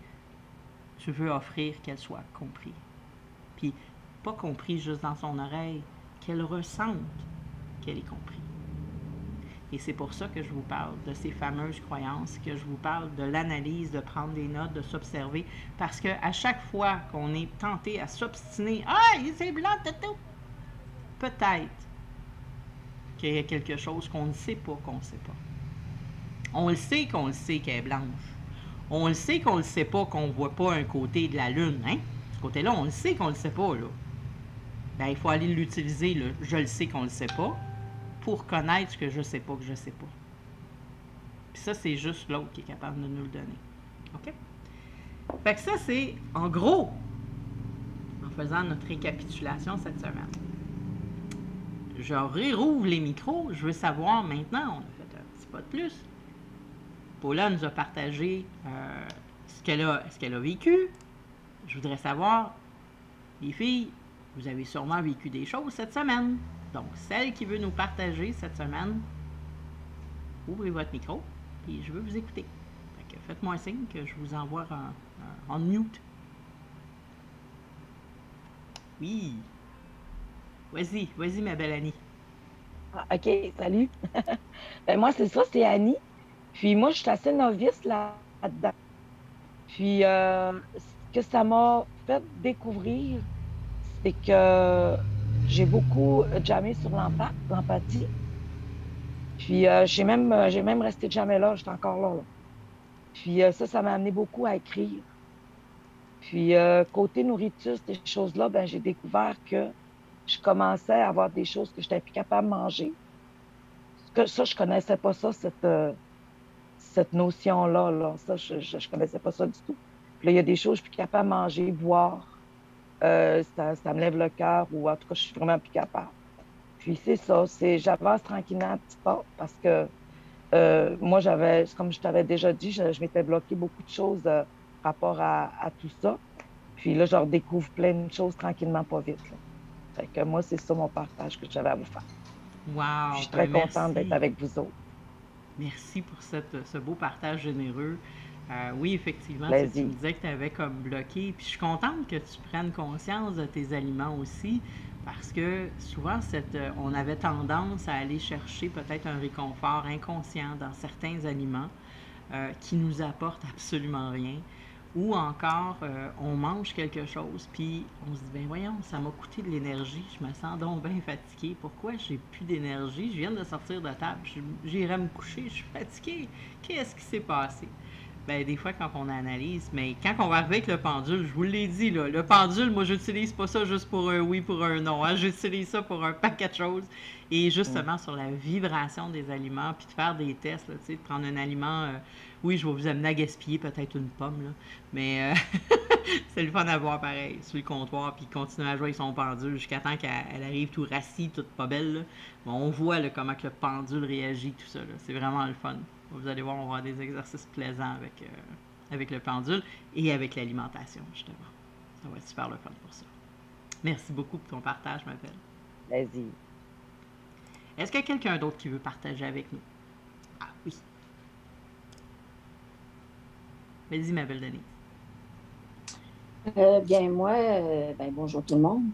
tu veux offrir qu'elle soit comprise. Puis, pas compris juste dans son oreille, qu'elle ressente qu'elle est comprise. Et c'est pour ça que je vous parle de ces fameuses croyances, que je vous parle de l'analyse, de prendre des notes, de s'observer, parce qu'à chaque fois qu'on est tenté à s'obstiner, « Ah, c'est blanc, tout! » Peut-être qu'il y a quelque chose qu'on ne sait pas qu'on ne sait pas. On le sait qu'on le sait qu'elle est blanche. On le sait qu'on ne le sait pas qu'on ne voit pas un côté de la lune, hein? Ce côté-là, on le sait qu'on ne le sait pas, là. Ben, il faut aller l'utiliser, là. Je le sais qu'on ne le sait pas, pour connaître ce que je ne sais pas que je ne sais pas. Puis ça, c'est juste l'autre qui est capable de nous le donner. OK? Fait que ça, c'est, en gros, en faisant notre récapitulation cette semaine. Je rouvre les micros. Je veux savoir maintenant, on a fait un petit pas de plus. Paula nous a partagé ce qu'elle a vécu. Je voudrais savoir, les filles, vous avez sûrement vécu des choses cette semaine. Donc, celle qui veut nous partager cette semaine, ouvrez votre micro et je veux vous écouter. Fait que faites-moi un signe que je vous envoie en mute. Oui. Vas-y, ma belle Annie. Ah, OK, salut. Ben, moi, c'est ça, c'est Annie. Puis moi, je suis assez novice là-dedans. Puis, ce que ça m'a fait découvrir, c'est que j'ai beaucoup jammé sur l'empathie. Puis, j'ai même resté jamais là, j'étais encore là. Puis, ça m'a amené beaucoup à écrire. Puis, côté nourriture, ces choses-là, ben, j'ai découvert que je commençais à avoir des choses que je n'étais plus capable de manger. Ça, je ne connaissais pas ça, cette notion-là. Là. Ça, je ne connaissais pas ça du tout. Puis là, il y a des choses que je suis plus capable de manger, boire. Ça me lève le cœur ou en tout cas, je suis vraiment plus capable. Puis c'est ça, j'avance tranquillement un petit pas parce que moi, comme je t'avais déjà dit, je m'étais bloqué beaucoup de choses par rapport à tout ça. Puis là, je redécouvre plein de choses tranquillement, pas vite. Là. Fait que moi, c'est ça mon partage que j'avais à vous faire. Wow! Je suis très contente d'être avec vous autres. Merci pour ce beau partage généreux. Oui, effectivement, tu me disais que tu avais comme bloqué. Puis je suis contente que tu prennes conscience de tes aliments aussi, parce que souvent, on avait tendance à aller chercher peut-être un réconfort inconscient dans certains aliments qui nous apportent absolument rien. Ou encore, on mange quelque chose, puis on se dit, ben voyons, ça m'a coûté de l'énergie, je me sens donc bien fatiguée. Pourquoi j'ai plus d'énergie? Je viens de sortir de table, j'irai me coucher, je suis fatiguée. Qu'est-ce qui s'est passé? Ben, des fois, quand on analyse, mais quand on va arriver avec le pendule, je vous l'ai dit, là, le pendule, moi, j'utilise pas ça juste pour un oui, pour un non. Hein, j'utilise ça pour un paquet de choses. Et justement, sur la vibration des aliments, puis de faire des tests, là, de prendre un aliment... oui, je vais vous amener à gaspiller peut-être une pomme, là, mais c'est le fun à voir pareil, sur le comptoir, puis continuer à jouer avec son pendule jusqu'à temps qu'elle arrive tout rassis, toute pas belle. Là. Bon, on voit là, comment que le pendule réagit, tout ça. Là. C'est vraiment le fun. Vous allez voir, on va avoir des exercices plaisants avec le pendule et avec l'alimentation, justement. Ça va être super le fun pour ça. Merci beaucoup pour ton partage, ma belle. Vas-y. Est-ce qu'il y a quelqu'un d'autre qui veut partager avec nous? Ah oui. Vas-y, ma belle Denise. Bien, moi, bonjour tout le monde.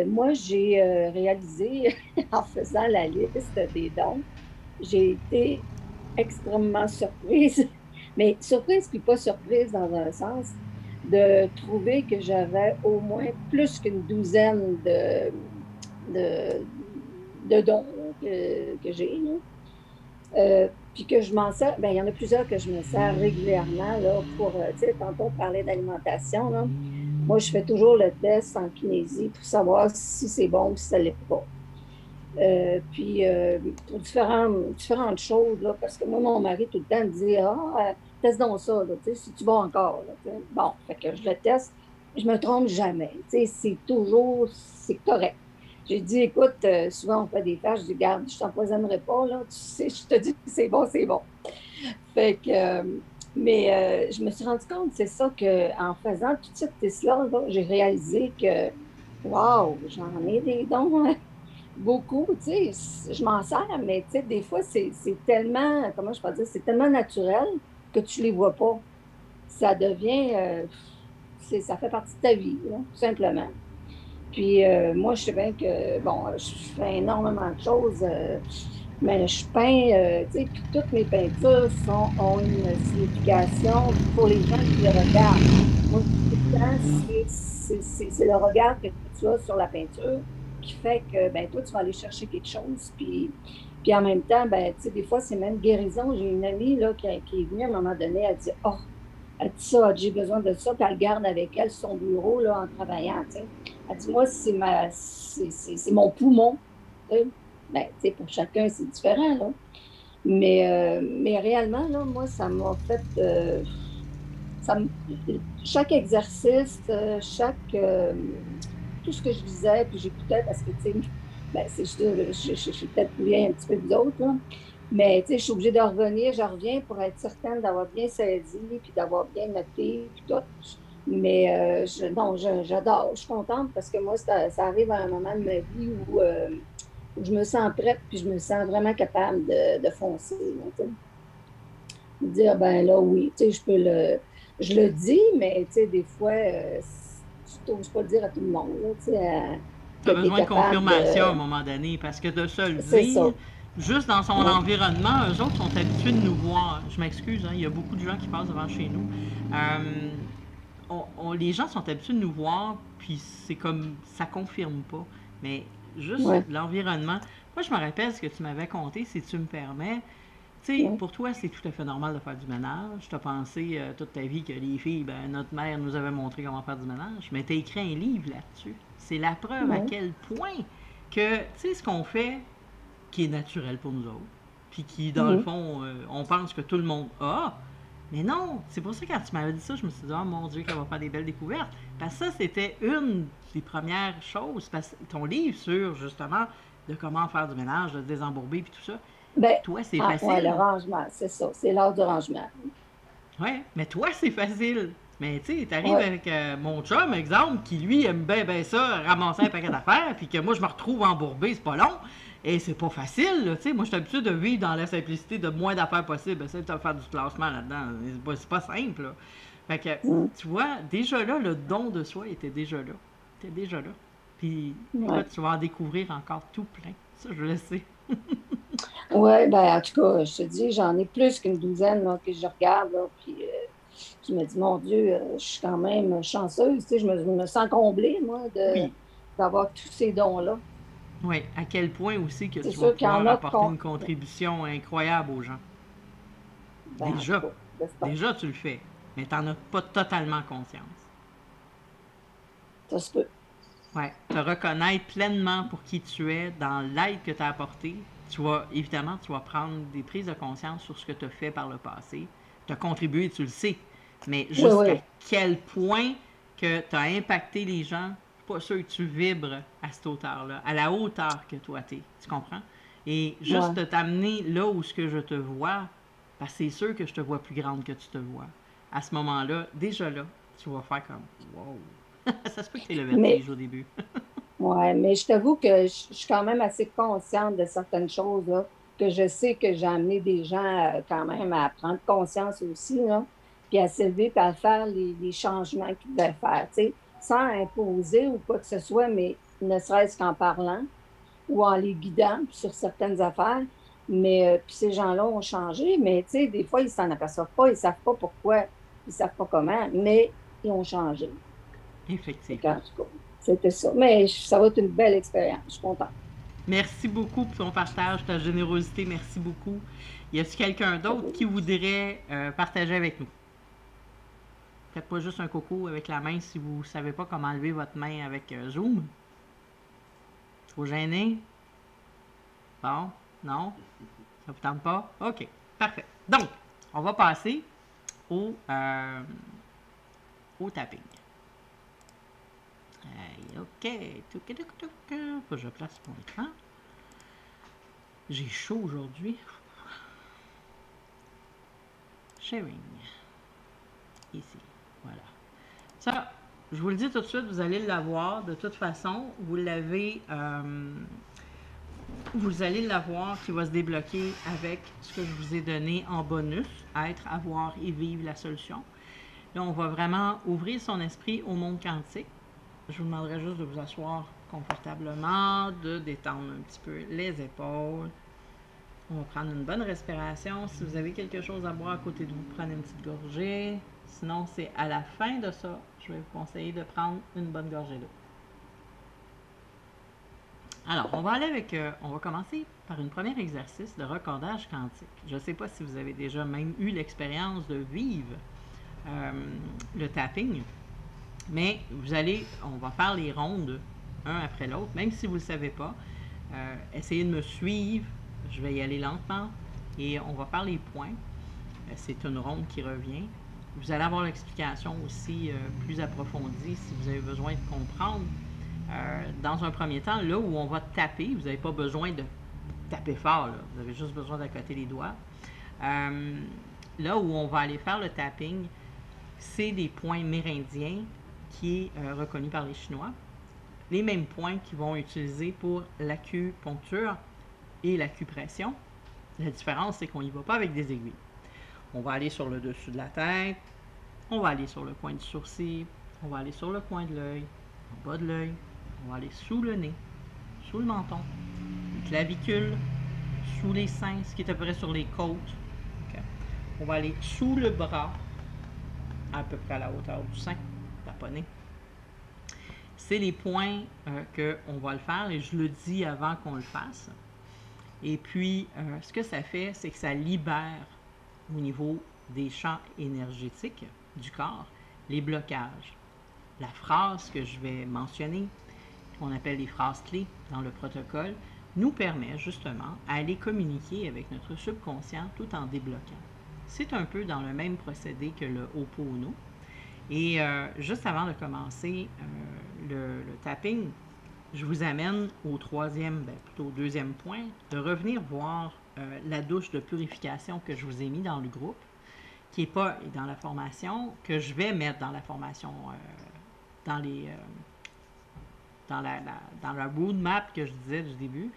Moi, j'ai réalisé, en faisant la liste des dons, j'ai été extrêmement surprise, mais surprise puis pas surprise dans un sens, de trouver que j'avais au moins plus qu'une douzaine de dons que j'ai. puis que je m'en sers, bien, il y en a plusieurs que je me sers régulièrement, là, pour, tu sais, tantôt on parlait d'alimentation, là. Moi, je fais toujours le test en kinésie pour savoir si c'est bon ou si ça ne l'est pas. Puis, pour différentes choses, là, parce que moi, mon mari, tout le temps, me dit, teste donc ça, là, tu sais, si tu vas encore, là, tu sais. Bon, fait que je le teste, je me trompe jamais, tu sais, c'est correct. J'ai dit, écoute, souvent on fait des tâches, je dis, garde, je t'empoisonnerai pas, là, tu sais, je te dis que c'est bon, c'est bon. Fait que, mais je me suis rendu compte, c'est ça, qu'en faisant toute cette test-là, là, j'ai réalisé que, waouh, j'en ai des dons, hein, beaucoup, tu sais, je m'en sers, mais tu sais, des fois, c'est tellement, comment je peux dire, c'est tellement naturel que tu les vois pas. Ça devient, ça fait partie de ta vie, là, tout simplement. Puis moi, je sais bien que, bon, je fais énormément de choses, mais je peins, tu sais, puis toutes mes peintures ont une signification pour les gens qui les regardent. Moi, tout le temps, c'est le regard que tu as sur la peinture qui fait que, ben toi, tu vas aller chercher quelque chose, puis en même temps, ben tu sais, des fois, c'est même guérison. J'ai une amie, là, qui est venue à un moment donné, elle dit, oh, elle dit ça, j'ai besoin de ça, puis elle le garde avec elle sur son bureau, là, en travaillant, tu sais. Elle dit, moi, c'est mon poumon. Tu sais. Ben, tu sais, pour chacun, c'est différent, là. Mais réellement, là, moi, ça m'a fait... chaque exercice, tout ce que je disais, puis j'écoutais, parce que, tu sais, ben, je suis peut-être plus vieille un petit peu que d'autres, là. Mais, tu sais, je suis obligée de revenir, je reviens pour être certaine d'avoir bien saisi, puis d'avoir bien noté, puis tout. Mais non, j'adore, je suis contente parce que moi, ça arrive à un moment de ma vie où je me sens prête, puis je me sens vraiment capable de foncer. Là, tu sais. De dire, ben là, oui, tu sais, je le dis, mais tu sais, des fois, tu n'oses pas le dire à tout le monde. Tu as besoin de confirmation à un moment donné, parce que de se le dire, juste dans son environnement, eux autres sont habitués de nous voir. Je m'excuse, hein, il y a beaucoup de gens qui passent devant chez nous. Les gens sont habitués de nous voir, puis c'est comme, ça confirme pas. Mais juste l'environnement. Moi, je me rappelle ce que tu m'avais conté, si tu me permets. Tu sais, pour toi, c'est tout à fait normal de faire du ménage. Tu as pensé toute ta vie que les filles, ben, notre mère nous avait montré comment faire du ménage, mais tu as écrit un livre là-dessus. C'est la preuve à quel point que, tu sais, ce qu'on fait, qui est naturel pour nous autres, puis qui, dans le fond, on pense que tout le monde a, mais non, c'est pour ça que quand tu m'avais dit ça, je me suis dit, oh mon Dieu, qu'elle va faire des belles découvertes. Parce que ça, c'était une des premières choses. Parce que ton livre sur, justement, de comment faire du ménage, de désembourber, puis tout ça, ben, toi, c'est facile. Oui, le rangement, c'est ça. C'est l'art du rangement. Oui, mais toi, c'est facile. Mais tu sais, t'arrives avec mon chum, exemple, qui lui aime bien ça, ramasser un paquet d'affaires, puis que moi, je me retrouve embourbé, c'est pas long. Et c'est pas facile, tu sais. Moi, je suis habitué de vivre dans la simplicité de moins d'affaires possible. Essaye de faire du placement là-dedans. C'est pas simple, là. Fait que, tu vois, déjà là, le don de soi était déjà là. C'était déjà là. Puis, écoute, tu vas en découvrir encore tout plein. Ça, je le sais. Oui, ben en tout cas, je te dis, j'en ai plus qu'une douzaine là, que je regarde, là, puis je me dis, mon Dieu, je suis quand même chanceuse, tu sais, je me sens comblée, moi, d'avoir tous ces dons-là. Oui, à quel point aussi que tu vas pouvoir apporter une contribution incroyable aux gens. Ben, déjà, tu le fais, mais tu n'en as pas totalement conscience. Ça se peut. Oui, te reconnaître pleinement pour qui tu es, dans l'aide que tu as apportée. Évidemment, tu vas prendre des prises de conscience sur ce que tu as fait par le passé. Tu as contribué, tu le sais, mais jusqu'à quel point que tu as impacté les gens, pas sûr que tu vibres à cette hauteur-là, à la hauteur que toi t'es, tu comprends? Et juste de t'amener là où ce que je te vois, parce que c'est sûr que je te vois plus grande que tu te vois. À ce moment-là, déjà là, tu vas faire comme « wow ». Ça se peut que tu aies le vertige au début. Oui, mais je t'avoue que je suis quand même assez consciente de certaines choses, là, que je sais que j'ai amené des gens quand même à prendre conscience aussi, là, puis à s'élever, puis à faire les changements qu'ils devaient faire, tu sais, sans imposer ou quoi que ce soit, mais ne serait-ce qu'en parlant ou en les guidant sur certaines affaires. Mais puis ces gens-là ont changé, mais tu sais, des fois, ils s'en aperçoivent pas, ils savent pas pourquoi, ils savent pas comment, mais ils ont changé. Effectivement. C'était ça. Mais ça va être une belle expérience. Je suis contente. Merci beaucoup pour ton partage, ta générosité. Merci beaucoup. Y a-t-il quelqu'un d'autre qui voudrait partager avec nous? Faites pas juste un coco avec la main si vous ne savez pas comment lever votre main avec Zoom. Trop gêné? Bon, non? Ça vous tente pas? OK, parfait. Donc, on va passer au tapping. OK. Faut que je place mon écran. J'ai chaud aujourd'hui. Sharing. Ici. Voilà. Ça, je vous le dis tout de suite, vous allez l'avoir. De toute façon, vous l'avez... vous allez l'avoir qui va se débloquer avec ce que je vous ai donné en bonus, être, avoir et vivre la solution. Là, on va vraiment ouvrir son esprit au monde quantique. Je vous demanderai juste de vous asseoir confortablement, de détendre un petit peu les épaules. On va prendre une bonne respiration. Si vous avez quelque chose à boire à côté de vous, prenez une petite gorgée. Sinon, c'est à la fin de ça, je vais vous conseiller de prendre une bonne gorgée d'eau. Alors, on va aller avec, on va commencer par un premier exercice de recordage quantique. Je ne sais pas si vous avez déjà même eu l'expérience de vivre le tapping, mais vous allez, on va faire les rondes un après l'autre, même si vous ne le savez pas. Essayez de me suivre, je vais y aller lentement et on va faire les points. C'est une ronde qui revient. Vous allez avoir l'explication aussi plus approfondie si vous avez besoin de comprendre. Dans un premier temps, là où on va taper, vous n'avez pas besoin de taper fort, là. Vous avez juste besoin d'accoter les doigts. Là où on va aller faire le tapping, c'est des points mérindiens qui est reconnu par les Chinois. Les mêmes points qu'ils vont utiliser pour l'acupuncture et l'acupression. La différence, c'est qu'on n'y va pas avec des aiguilles. On va aller sur le dessus de la tête, on va aller sur le coin du sourcil, on va aller sur le coin de l'œil, en bas de l'œil, on va aller sous le nez, sous le menton, les clavicules, sous les seins, ce qui est à peu près sur les côtes. Okay. On va aller sous le bras, à peu près à la hauteur du sein, taponner. C'est les points qu'on va le faire et je le dis avant qu'on le fasse. Et puis, ce que ça fait, c'est que ça libère au niveau des champs énergétiques du corps les blocages. La phrase que je vais mentionner, qu'on appelle les phrases clés dans le protocole, nous permet justement à aller communiquer avec notre subconscient tout en débloquant. C'est un peu dans le même procédé que le Ho'oponopono. Et juste avant de commencer le tapping, je vous amène au troisième, plutôt au deuxième point, de revenir voir la douche de purification que je vous ai mis dans le groupe, qui n'est pas dans la formation, que je vais mettre dans la formation, dans la roadmap que je disais du début,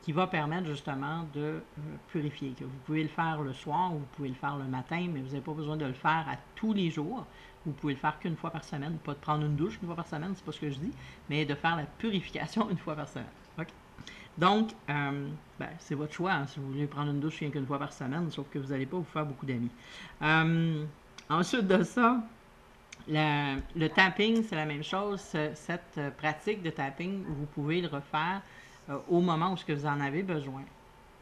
qui va permettre justement de purifier. Que vous pouvez le faire le soir ou vous pouvez le faire le matin, mais vous n'avez pas besoin de le faire à tous les jours. Vous pouvez le faire qu'une fois par semaine, pas de prendre une douche une fois par semaine, c'est pas ce que je dis, mais de faire la purification une fois par semaine. Okay? Donc, c'est votre choix, hein, si vous voulez prendre une douche rien qu'une fois par semaine, sauf que vous n'allez pas vous faire beaucoup d'amis. Ensuite de ça, le tapping, c'est la même chose. Cette pratique de tapping, vous pouvez le refaire au moment où vous en avez besoin.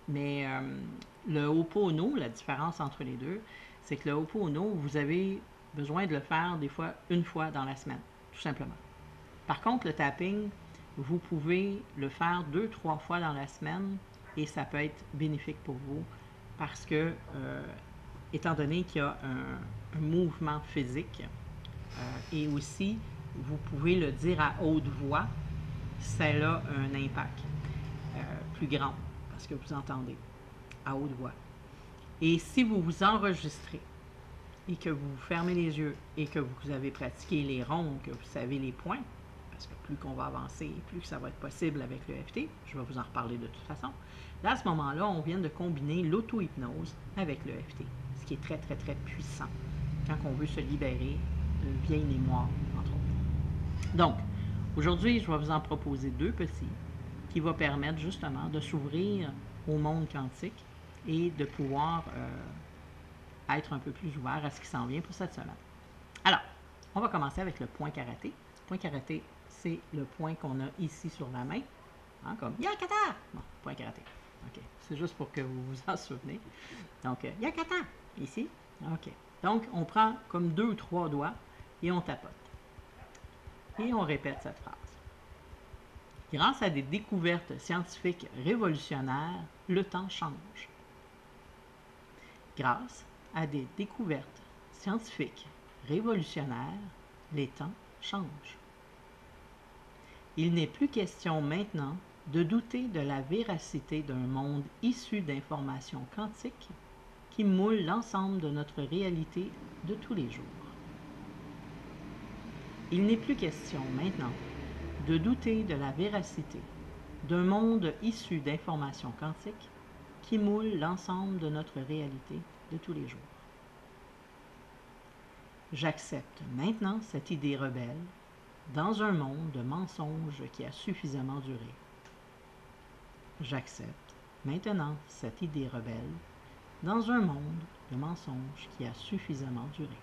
Mais le Ho'oponopono, la différence entre les deux, c'est que le Ho'oponopono, vous avez besoin de le faire des fois une fois dans la semaine, tout simplement. Par contre, le tapping, vous pouvez le faire 2-3 fois dans la semaine et ça peut être bénéfique pour vous parce que, étant donné qu'il y a un mouvement physique et aussi, vous pouvez le dire à haute voix, ça a un impact plus grand parce que vous entendez à haute voix. Et si vous vous enregistrez et que vous fermez les yeux et que vous avez pratiqué les rondes, que vous savez les points, parce que plus qu'on va avancer, plus que ça va être possible avec le EFT, je vais vous en reparler de toute façon. Là, à ce moment-là, on vient de combiner l'auto-hypnose avec le EFT, ce qui est très, très, très puissant quand on veut se libérer d'une vieille mémoire, entre autres. Donc, aujourd'hui, je vais vous en proposer 2 petits qui vont permettre justement de s'ouvrir au monde quantique et de pouvoir être un peu plus ouvert à ce qui s'en vient pour cette semaine. Alors, on va commencer avec le point karaté. Le point karaté, c'est le point qu'on a ici sur la main. Hein, comme Yakata! Bon, point karaté. OK. C'est juste pour que vous vous en souvenez. Donc, Yakata! Ici. OK. Donc, on prend comme 2 ou 3 doigts et on tapote. Et on répète cette phrase. Grâce à des découvertes scientifiques révolutionnaires, le temps change. Grâce à des découvertes scientifiques révolutionnaires, les temps changent. Il n'est plus question maintenant de douter de la véracité d'un monde issu d'informations quantiques qui moule l'ensemble de notre réalité de tous les jours. Il n'est plus question maintenant de douter de la véracité d'un monde issu d'informations quantiques qui moule l'ensemble de notre réalité de tous les jours. J'accepte maintenant cette idée rebelle dans un monde de mensonges qui a suffisamment duré. J'accepte maintenant cette idée rebelle dans un monde de mensonges qui a suffisamment duré.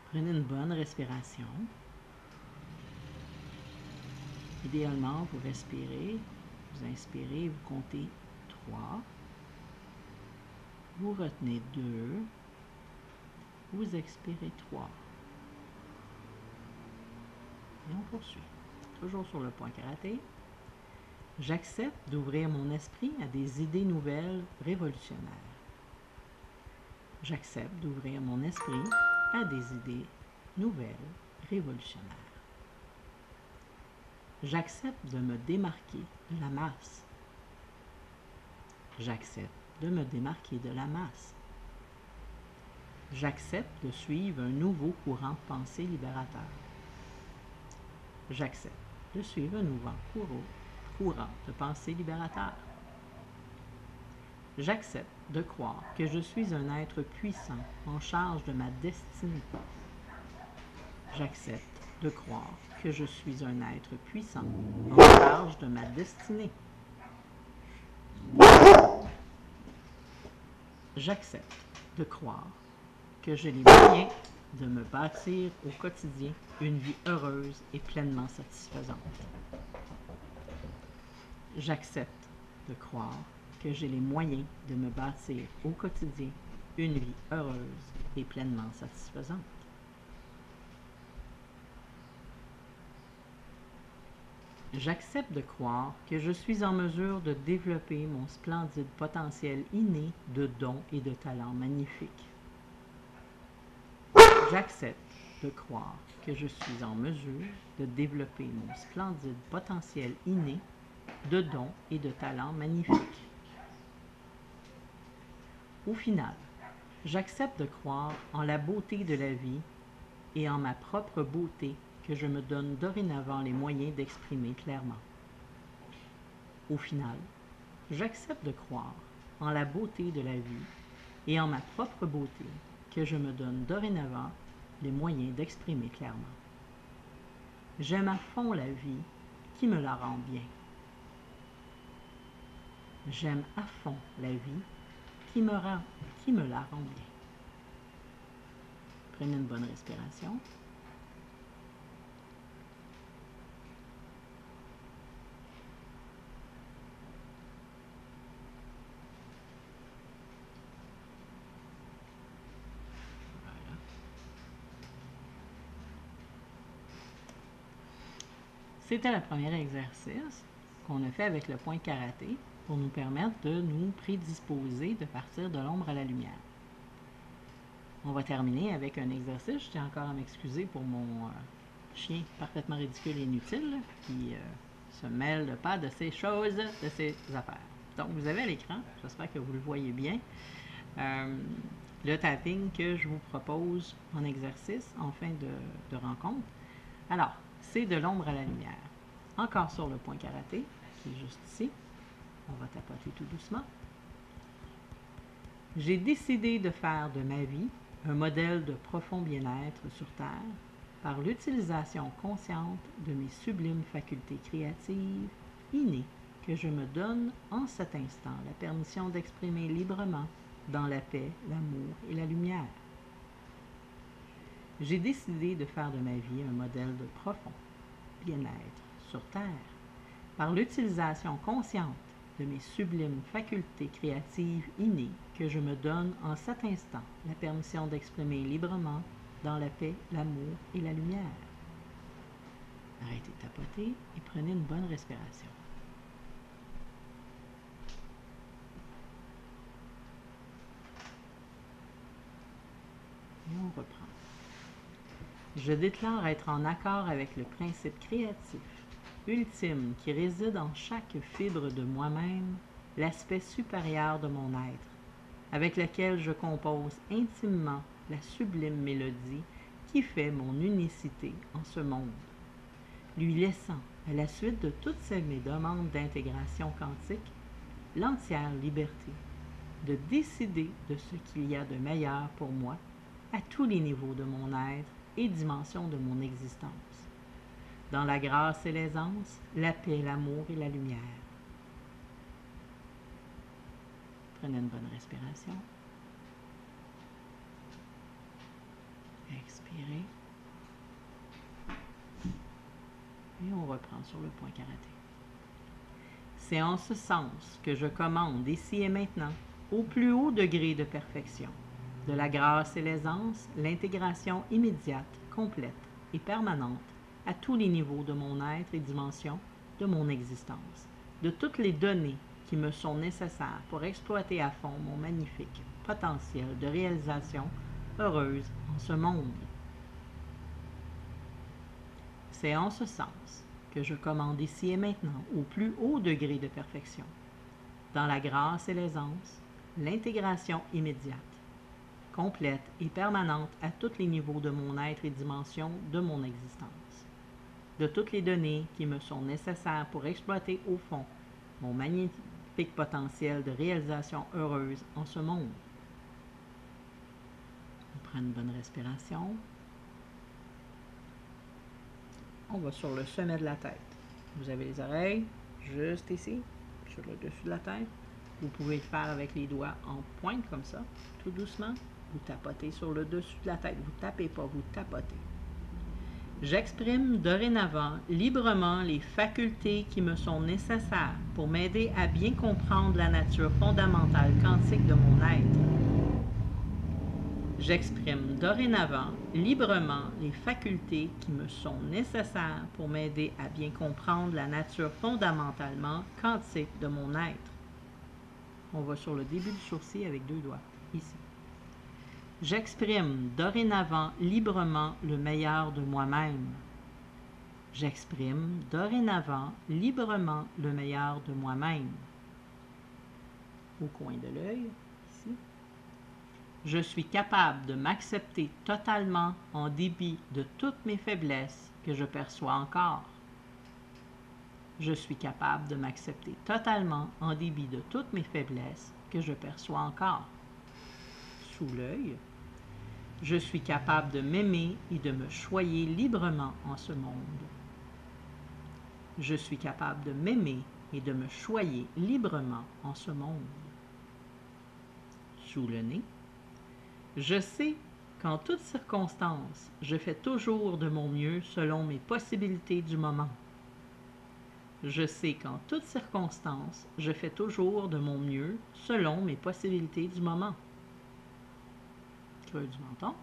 Prenez une bonne respiration. Idéalement, vous respirez, vous inspirez, vous comptez 3. Vous retenez 2. Vous expirez 3. Et on poursuit. Toujours sur le point karaté. J'accepte d'ouvrir mon esprit à des idées nouvelles révolutionnaires. J'accepte d'ouvrir mon esprit à des idées nouvelles révolutionnaires. J'accepte de me démarquer de la masse. J'accepte de me démarquer de la masse. J'accepte de suivre un nouveau courant de pensée libérateur. J'accepte de suivre un nouveau courant de pensée libérateur. J'accepte de croire que je suis un être puissant en charge de ma destinée. J'accepte de croire que je suis un être puissant en charge de ma destinée. J'accepte de croire que j'ai les moyens de me bâtir au quotidien une vie heureuse et pleinement satisfaisante. J'accepte de croire que j'ai les moyens de me bâtir au quotidien une vie heureuse et pleinement satisfaisante. J'accepte de croire que je suis en mesure de développer mon splendide potentiel inné de dons et de talents magnifiques. J'accepte de croire que je suis en mesure de développer mon splendide potentiel inné de dons et de talents magnifiques. Au final, j'accepte de croire en la beauté de la vie et en ma propre beauté que je me donne dorénavant les moyens d'exprimer clairement. Au final, j'accepte de croire en la beauté de la vie et en ma propre beauté que je me donne dorénavant les moyens d'exprimer clairement. J'aime à fond la vie qui me la rend bien. J'aime à fond la vie qui me la rend bien. Prenez une bonne respiration. Voilà. C'était le premier exercice qu'on a fait avec le point karaté pour nous permettre de nous prédisposer de partir de l'ombre à la lumière. On va terminer avec un exercice. Je tiens encore à m'excuser pour mon chien parfaitement ridicule et inutile qui se mêle pas de ces choses, de ces affaires. Donc, vous avez à l'écran, j'espère que vous le voyez bien, le tapping que je vous propose en exercice en fin de rencontre. Alors, c'est de l'ombre à la lumière. Encore sur le point karaté, qui est juste ici. On va tapoter tout doucement. J'ai décidé de faire de ma vie un modèle de profond bien-être sur Terre par l'utilisation consciente de mes sublimes facultés créatives innées que je me donne en cet instant la permission d'exprimer librement dans la paix, l'amour et la lumière. J'ai décidé de faire de ma vie un modèle de profond bien-être sur Terre, par l'utilisation consciente de mes sublimes facultés créatives innées que je me donne en cet instant la permission d'exprimer librement dans la paix, l'amour et la lumière. Arrêtez de tapoter et prenez une bonne respiration. Et on reprend. Je déclare être en accord avec le principe créatif ultime qui réside en chaque fibre de moi-même, l'aspect supérieur de mon être, avec lequel je compose intimement la sublime mélodie qui fait mon unicité en ce monde, lui laissant, à la suite de toutes mes demandes d'intégration quantique, l'entière liberté de décider de ce qu'il y a de meilleur pour moi à tous les niveaux de mon être et dimensions de mon existence, dans la grâce et l'aisance, la paix, l'amour et la lumière. Prenez une bonne respiration. Expirez. Et on reprend sur le point karaté. C'est en ce sens que je commande ici et maintenant, au plus haut degré de perfection, de la grâce et l'aisance, l'intégration immédiate, complète et permanente à tous les niveaux de mon être et dimension de mon existence, de toutes les données qui me sont nécessaires pour exploiter à fond mon magnifique potentiel de réalisation heureuse en ce monde. C'est en ce sens que je commande ici et maintenant au plus haut degré de perfection, dans la grâce et l'aisance, l'intégration immédiate, complète et permanente à tous les niveaux de mon être et dimension de mon existence, de toutes les données qui me sont nécessaires pour exploiter au fond mon magnifique potentiel de réalisation heureuse en ce monde. On prend une bonne respiration. On va sur le sommet de la tête. Vous avez les oreilles juste ici, sur le dessus de la tête. Vous pouvez le faire avec les doigts en pointe comme ça, tout doucement. Vous tapotez sur le dessus de la tête. Vous ne tapez pas, vous tapotez. J'exprime dorénavant librement les facultés qui me sont nécessaires pour m'aider à bien comprendre la nature fondamentale quantique de mon être. J'exprime dorénavant librement les facultés qui me sont nécessaires pour m'aider à bien comprendre la nature fondamentalement quantique de mon être. On va sur le début du sourcil avec deux doigts, ici. J'exprime dorénavant librement le meilleur de moi-même. J'exprime dorénavant librement le meilleur de moi-même. Au coin de l'œil, ici. Je suis capable de m'accepter totalement en dépit de toutes mes faiblesses que je perçois encore. Je suis capable de m'accepter totalement en dépit de toutes mes faiblesses que je perçois encore. Sous l'œil, je suis capable de m'aimer et de me choyer librement en ce monde. Je suis capable de m'aimer et de me choyer librement en ce monde. Sous le nez, je sais qu'en toutes circonstances, je fais toujours de mon mieux selon mes possibilités du moment. Je sais qu'en toutes circonstances, je fais toujours de mon mieux selon mes possibilités du moment. Creux du menton.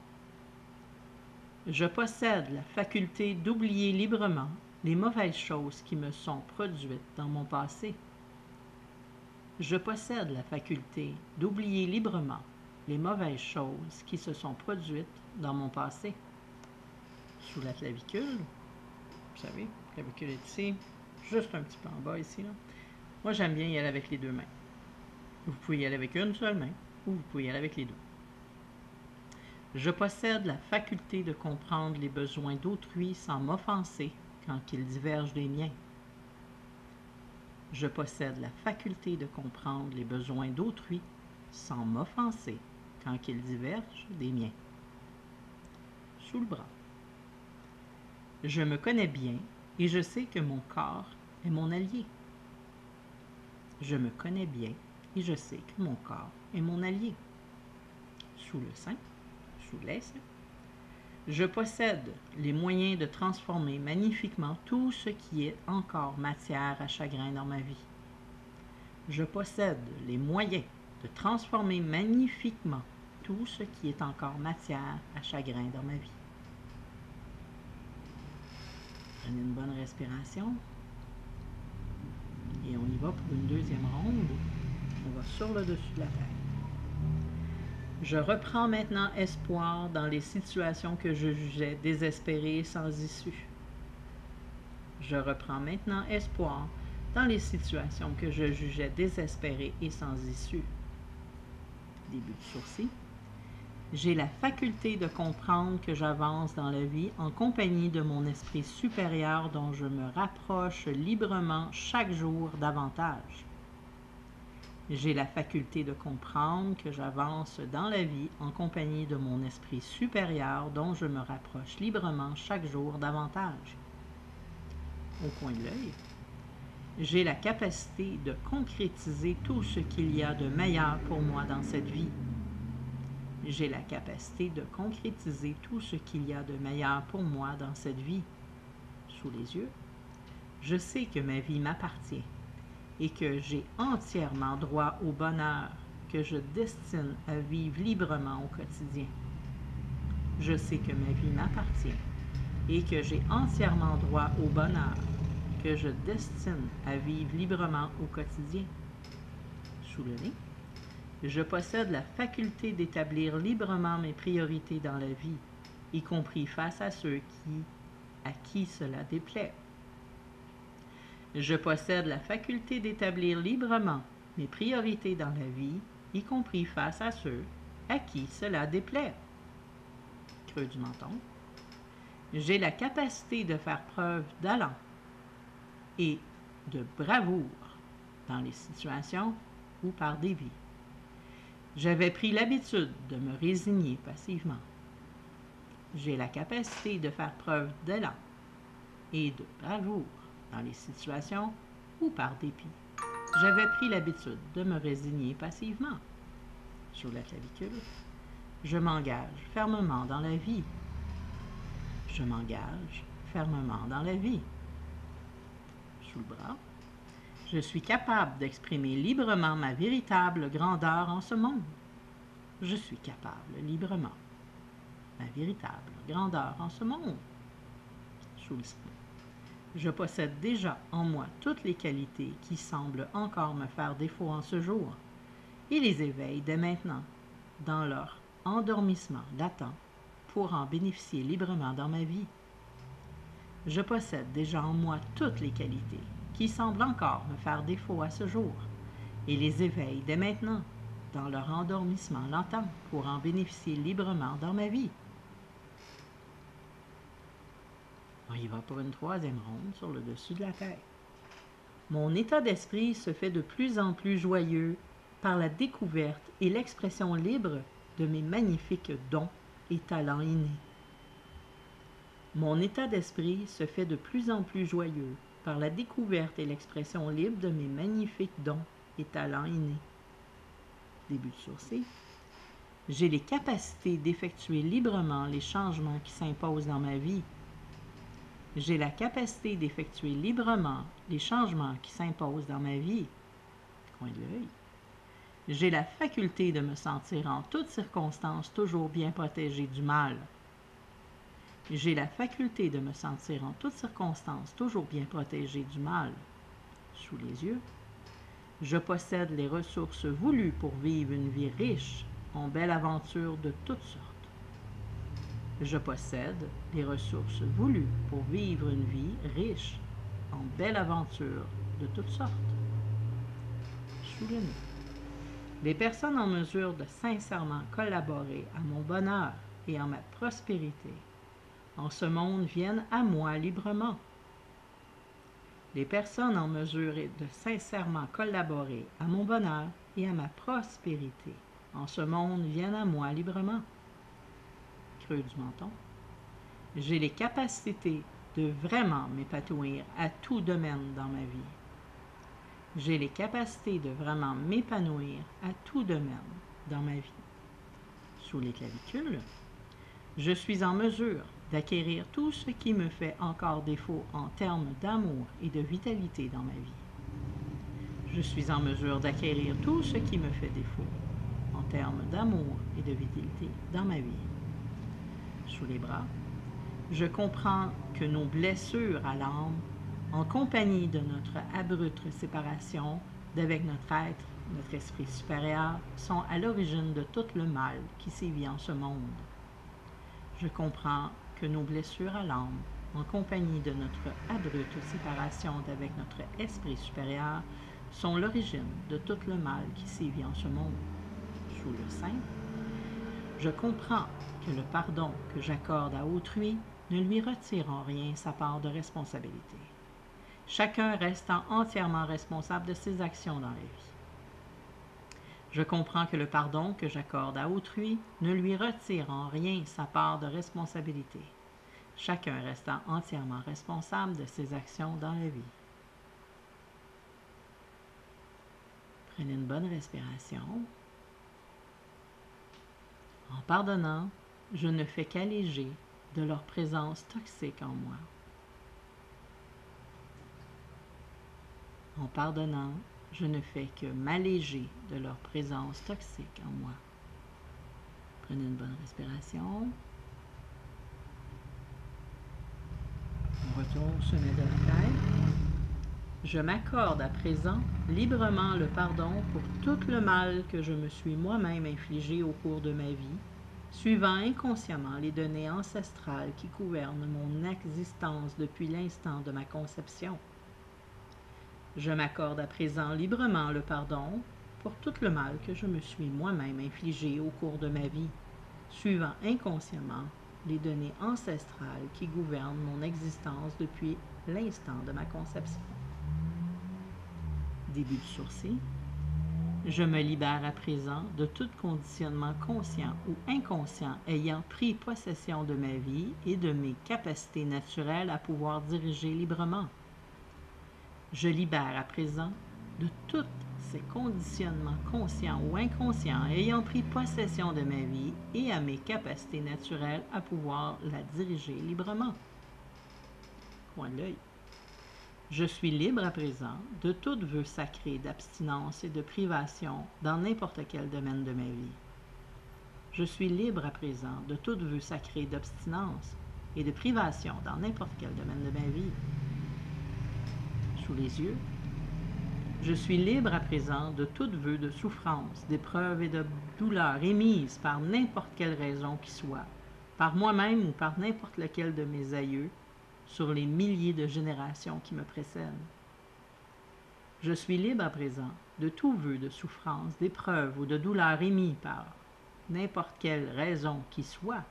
Je possède la faculté d'oublier librement les mauvaises choses qui me sont produites dans mon passé. Je possède la faculté d'oublier librement les mauvaises choses qui se sont produites dans mon passé. Sous la clavicule, vous savez, la clavicule est ici, juste un petit peu en bas ici, là. Moi, j'aime bien y aller avec les deux mains. Vous pouvez y aller avec une seule main, ou vous pouvez y aller avec les deux. Je possède la faculté de comprendre les besoins d'autrui sans m'offenser quand ils divergent des miens. Je possède la faculté de comprendre les besoins d'autrui sans m'offenser quand ils divergent des miens. Sous le bras. Je me connais bien et je sais que mon corps est mon allié. Je me connais bien et je sais que mon corps est mon allié. Sous le sein, sous les seins. Je possède les moyens de transformer magnifiquement tout ce qui est encore matière à chagrin dans ma vie. Je possède les moyens de transformer magnifiquement tout ce qui est encore matière à chagrin dans ma vie. Prenez une bonne respiration. Et on y va pour une deuxième ronde. On va sur le dessus de la tête. Je reprends maintenant espoir dans les situations que je jugeais désespérées et sans issue. Je reprends maintenant espoir dans les situations que je jugeais désespérées et sans issue. Début de sourcil. J'ai la faculté de comprendre que j'avance dans la vie en compagnie de mon esprit supérieur dont je me rapproche librement chaque jour davantage. J'ai la faculté de comprendre que j'avance dans la vie en compagnie de mon esprit supérieur dont je me rapproche librement chaque jour davantage. Au coin de l'œil, j'ai la capacité de concrétiser tout ce qu'il y a de meilleur pour moi dans cette vie. J'ai la capacité de concrétiser tout ce qu'il y a de meilleur pour moi dans cette vie. Sous les yeux, je sais que ma vie m'appartient et que j'ai entièrement droit au bonheur que je destine à vivre librement au quotidien. Je sais que ma vie m'appartient et que j'ai entièrement droit au bonheur que je destine à vivre librement au quotidien. Sous le nez, je possède la faculté d'établir librement mes priorités dans la vie, y compris face à ceux à qui cela déplaît. Je possède la faculté d'établir librement mes priorités dans la vie, y compris face à ceux à qui cela déplaît. Creux du menton. J'ai la capacité de faire preuve d'allant et de bravoure dans les situations ou par dépit. J'avais pris l'habitude de me résigner passivement. J'ai la capacité de faire preuve d'élan et de bravoure dans les situations ou par dépit. J'avais pris l'habitude de me résigner passivement. Sur la clavicule, je m'engage fermement dans la vie. Je m'engage fermement dans la vie. Sous le bras, je suis capable d'exprimer librement ma véritable grandeur en ce monde. Je suis capable librement ma véritable grandeur en ce monde. Sous le sein, je possède déjà en moi toutes les qualités qui semblent encore me faire défaut en ce jour et les éveille dès maintenant dans leur endormissement latent pour en bénéficier librement dans ma vie. Je possède déjà en moi toutes les qualités qui semblent encore me faire défaut à ce jour et les éveille dès maintenant dans leur endormissement lent pour en bénéficier librement dans ma vie. On y va pour une troisième ronde sur le dessus de la tête. Mon état d'esprit se fait de plus en plus joyeux par la découverte et l'expression libre de mes magnifiques dons et talents innés. Mon état d'esprit se fait de plus en plus joyeux par la découverte et l'expression libre de mes magnifiques dons et talents innés. Début de sourcil. J'ai les capacités d'effectuer librement les changements qui s'imposent dans ma vie. J'ai la capacité d'effectuer librement les changements qui s'imposent dans ma vie. Coin de l'œil. J'ai la faculté de me sentir en toutes circonstances toujours bien protégé du mal. J'ai la faculté de me sentir en toutes circonstances toujours bien protégé du mal. Sous les yeux, je possède les ressources voulues pour vivre une vie riche en belles aventures de toutes sortes. Je possède les ressources voulues pour vivre une vie riche en belles aventures de toutes sortes. Sous le nez. Les personnes en mesure de sincèrement collaborer à mon bonheur et à ma prospérité en ce monde viennent à moi librement. Les personnes en mesure de sincèrement collaborer à mon bonheur et à ma prospérité en ce monde viennent à moi librement. Creux du menton. J'ai les capacités de vraiment m'épanouir à tout domaine dans ma vie. J'ai les capacités de vraiment m'épanouir à tout domaine dans ma vie. Sous les clavicules, Je suis en mesure d'acquérir tout ce qui me fait encore défaut en termes d'amour et de vitalité dans ma vie. Je suis en mesure d'acquérir tout ce qui me fait défaut en termes d'amour et de vitalité dans ma vie. Sous les bras, je comprends que nos blessures à l'âme, en compagnie de notre abrupte séparation d'avec notre être, notre esprit supérieur, sont à l'origine de tout le mal qui sévit en ce monde. Je comprends que nos blessures à l'âme, en compagnie de notre abrupte séparation d'avec notre esprit supérieur, sont l'origine de tout le mal qui sévit en ce monde. Sous le sein, je comprends que le pardon que j'accorde à autrui ne lui retire en rien sa part de responsabilité. Chacun restant entièrement responsable de ses actions dans la vie. Je comprends que le pardon que j'accorde à autrui ne lui retire en rien sa part de responsabilité. Chacun restant entièrement responsable de ses actions dans la vie. Prenez une bonne respiration. En pardonnant, je ne fais qu'alléger de leur présence toxique en moi. En pardonnant, je ne fais que m'alléger de leur présence toxique en moi. Prenez une bonne respiration. On retourne au sommet de la tête. Je m'accorde à présent librement le pardon pour tout le mal que je me suis moi-même infligé au cours de ma vie, suivant inconsciemment les données ancestrales qui gouvernent mon existence depuis l'instant de ma conception. Je m'accorde à présent librement le pardon pour tout le mal que je me suis moi-même infligé au cours de ma vie, suivant inconsciemment les données ancestrales qui gouvernent mon existence depuis l'instant de ma conception. Début du sourcil. Je me libère à présent de tout conditionnement conscient ou inconscient ayant pris possession de ma vie et de mes capacités naturelles à pouvoir diriger librement. Je libère à présent de tous ces conditionnements conscients ou inconscients ayant pris possession de ma vie et à mes capacités naturelles à pouvoir la diriger librement. Coin de l'œil. Je suis libre à présent de tout vœu sacré d'abstinence et de privation dans n'importe quel domaine de ma vie. Je suis libre à présent de tout vœu sacré d'abstinence et de privation dans n'importe quel domaine de ma vie. Sous les yeux, je suis libre à présent de tout vœu de souffrance, d'épreuve et de douleur émise par n'importe quelle raison qui soit, par moi-même ou par n'importe lequel de mes aïeux, sur les milliers de générations qui me précèdent. Je suis libre à présent de tout vœu de souffrance, d'épreuve ou de douleur émis par n'importe quelle raison qui soit,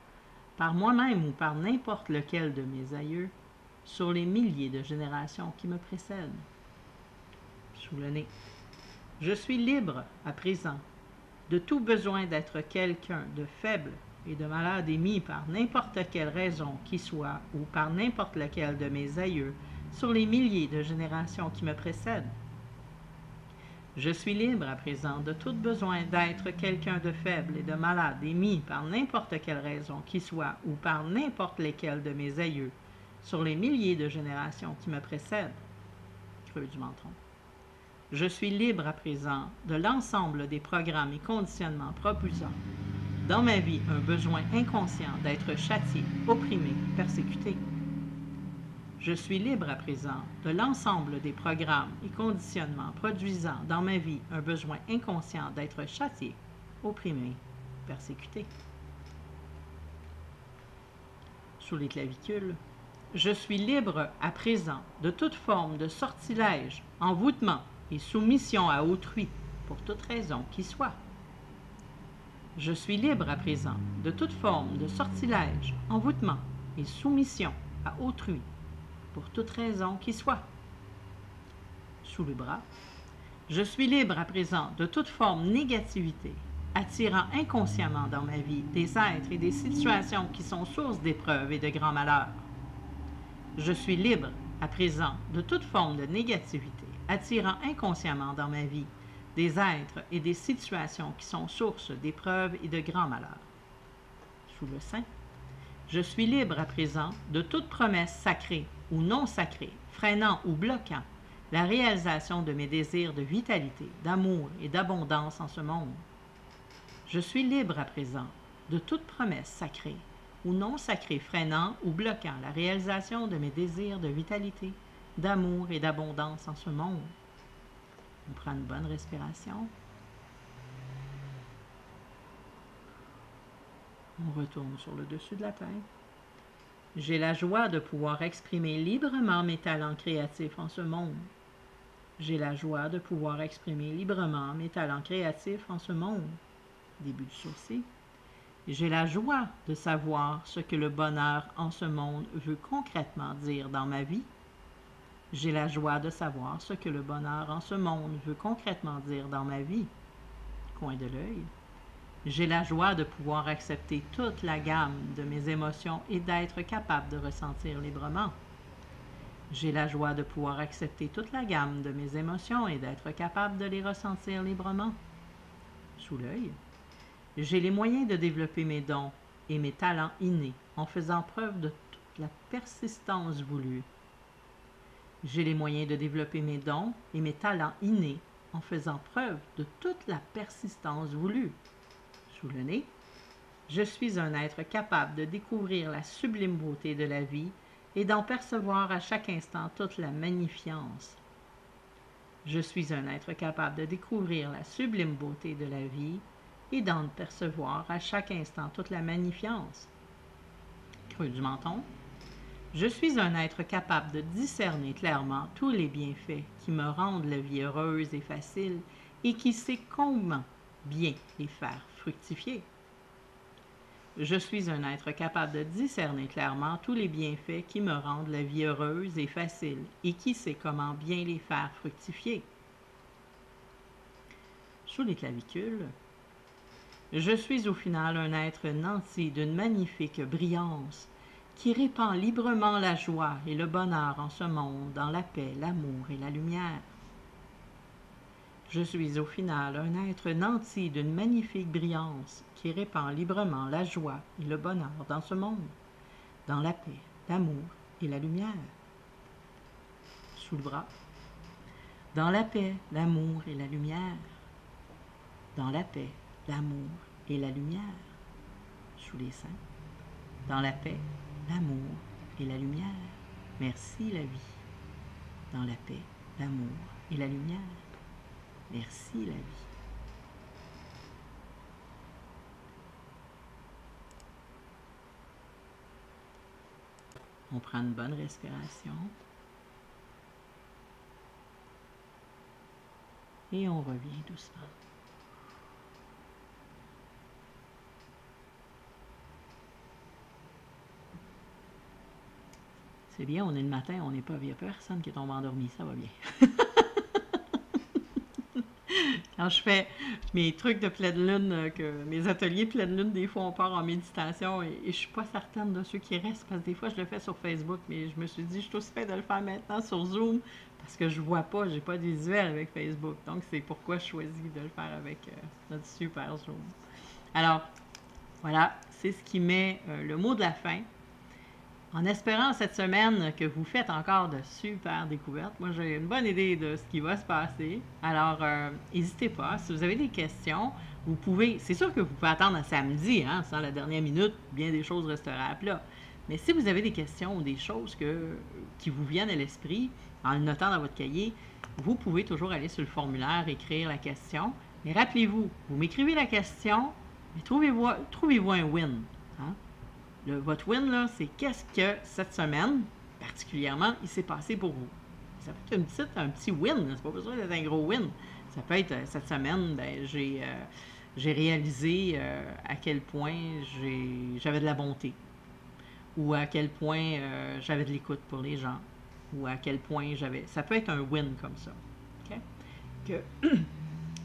par moi-même ou par n'importe lequel de mes aïeux, sur les milliers de générations qui me précèdent. Sous le nez. Je suis libre à présent de tout besoin d'être quelqu'un de faible et de malade émis par n'importe quelle raison qui soit ou par n'importe lequel de mes aïeux sur les milliers de générations qui me précèdent. Je suis libre à présent de tout besoin d'être quelqu'un de faible et de malade émis par n'importe quelle raison qui soit ou par n'importe lesquels de mes aïeux sur les milliers de générations qui me précèdent. Creux du menton. Je suis libre à présent de l'ensemble des programmes et conditionnements propulsant dans ma vie un besoin inconscient d'être châtié, opprimé, persécuté. Je suis libre à présent de l'ensemble des programmes et conditionnements produisant dans ma vie un besoin inconscient d'être châtié, opprimé, persécuté. Sous les clavicules, je suis libre à présent de toute forme de sortilège, envoûtement et soumission à autrui, pour toute raison qui soit. Je suis libre à présent de toute forme de sortilège, envoûtement et soumission à autrui, pour toute raison qui soit. Sous le bras, je suis libre à présent de toute forme négativité, attirant inconsciemment dans ma vie des êtres et des situations qui sont source d'épreuves et de grands malheurs. Je suis libre à présent de toute forme de négativité, attirant inconsciemment dans ma vie des êtres et des situations qui sont source d'épreuves et de grands malheurs. Sous le sein, Je suis libre à présent de toute promesse sacrée ou non sacrée, freinant ou bloquant la réalisation de mes désirs de vitalité, d'amour et d'abondance en ce monde. Je suis libre à présent de toute promesse sacrée ou non sacrée, freinant ou bloquant la réalisation de mes désirs de vitalité, d'amour et d'abondance en ce monde. On prend une bonne respiration. On retourne sur le dessus de la tête. J'ai la joie de pouvoir exprimer librement mes talents créatifs en ce monde. J'ai la joie de pouvoir exprimer librement mes talents créatifs en ce monde. Début du sourcil. J'ai la joie de savoir ce que le bonheur en ce monde veut concrètement dire dans ma vie. J'ai la joie de savoir ce que le bonheur en ce monde veut concrètement dire dans ma vie. Coin de l'œil. J'ai la joie de pouvoir accepter toute la gamme de mes émotions et d'être capable de ressentir librement. J'ai la joie de pouvoir accepter toute la gamme de mes émotions et d'être capable de les ressentir librement. Sous l'œil. J'ai les moyens de développer mes dons et mes talents innés en faisant preuve de toute la persistance voulue. J'ai les moyens de développer mes dons et mes talents innés en faisant preuve de toute la persistance voulue. Sous le nez, je suis un être capable de découvrir la sublime beauté de la vie et d'en percevoir à chaque instant toute la magnifience. Je suis un être capable de découvrir la sublime beauté de la vie et d'en percevoir à chaque instant toute la magnifience. Creux du menton. Je suis un être capable de discerner clairement tous les bienfaits qui me rendent la vie heureuse et facile et qui sait comment bien les faire fructifier. Je suis un être capable de discerner clairement tous les bienfaits qui me rendent la vie heureuse et facile et qui sait comment bien les faire fructifier. Sous les clavicules, je suis au final un être nanti d'une magnifique brillance qui répand librement la joie et le bonheur en ce monde dans la paix, l'amour et la lumière. Je suis au final un être nanti d'une magnifique brillance qui répand librement la joie et le bonheur dans ce monde, dans la paix, l'amour et la lumière. Sous le bras. Dans la paix, l'amour et la lumière. Dans la paix, l'amour et la lumière. Sous les seins. Dans la paix, l'amour et la lumière. Merci la vie. Dans la paix, l'amour et la lumière. Merci la vie. On prend une bonne respiration. Et on revient doucement. C'est bien, on est le matin, on n'est pas, il n'y a personne qui est tombé endormi, ça va bien. Quand je fais mes trucs de pleine lune, mes ateliers pleine lune, des fois on part en méditation et je suis pas certaine de ceux qui restent parce que des fois je le fais sur Facebook, mais je me suis dit je suis aussi fait de le faire maintenant sur Zoom parce que je vois pas, j'ai pas de visuel avec Facebook. Donc c'est pourquoi je choisis de le faire avec notre super Zoom. Alors, voilà, c'est ce qui met le mot de la fin. En espérant cette semaine que vous faites encore de super découvertes. Moi, j'ai une bonne idée de ce qui va se passer. Alors, n'hésitez pas. Si vous avez des questions, vous pouvez... C'est sûr que vous pouvez attendre à samedi, hein, sans la dernière minute. Bien des choses resteront à plat. Mais si vous avez des questions ou des choses qui vous viennent à l'esprit, en le notant dans votre cahier, vous pouvez toujours aller sur le formulaire, écrire la question. Mais rappelez-vous, vous m'écrivez la question, mais trouvez-vous un win. Hein? Votre win, là, c'est qu'est-ce que cette semaine, particulièrement, il s'est passé pour vous. Ça peut être un petit win, c'est pas besoin d'être un gros win. Ça peut être, cette semaine, ben, j'ai réalisé à quel point j'avais de la bonté. Ou à quel point j'avais de l'écoute pour les gens. Ou à quel point j'avais... Ça peut être un win comme ça. Okay?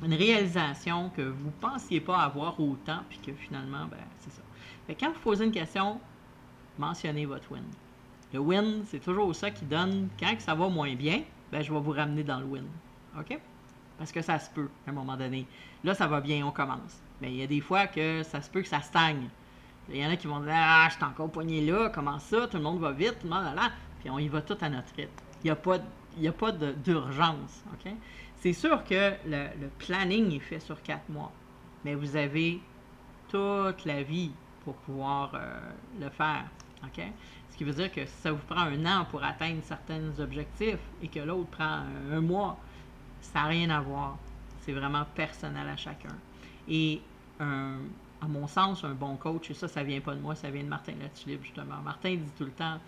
Une réalisation que vous ne pensiez pas avoir autant, puis que finalement, ben, c'est ça. Fait que quand vous posez une question, mentionnez votre win. Le win, c'est toujours ça qui donne, quand ça va moins bien, ben, je vais vous ramener dans le win. OK? Parce que ça se peut, à un moment donné. Là, ça va bien, on commence. Mais il y a des fois que ça se peut que ça stagne. Il y en a qui vont dire, ah, je suis encore poigné là, comment ça, tout le monde va vite, tout le monde là, puis on y va tout à notre rythme. Il n'y a pas d'urgence, OK? C'est sûr que le planning est fait sur 4 mois, mais vous avez toute la vie pour pouvoir le faire, OK? Ce qui veut dire que si ça vous prend 1 an pour atteindre certains objectifs et que l'autre prend 1 mois, ça n'a rien à voir. C'est vraiment personnel à chacun. Et à mon sens, un bon coach, et ça vient pas de moi, ça vient de Martin Latulippe, justement. Martin dit tout le temps,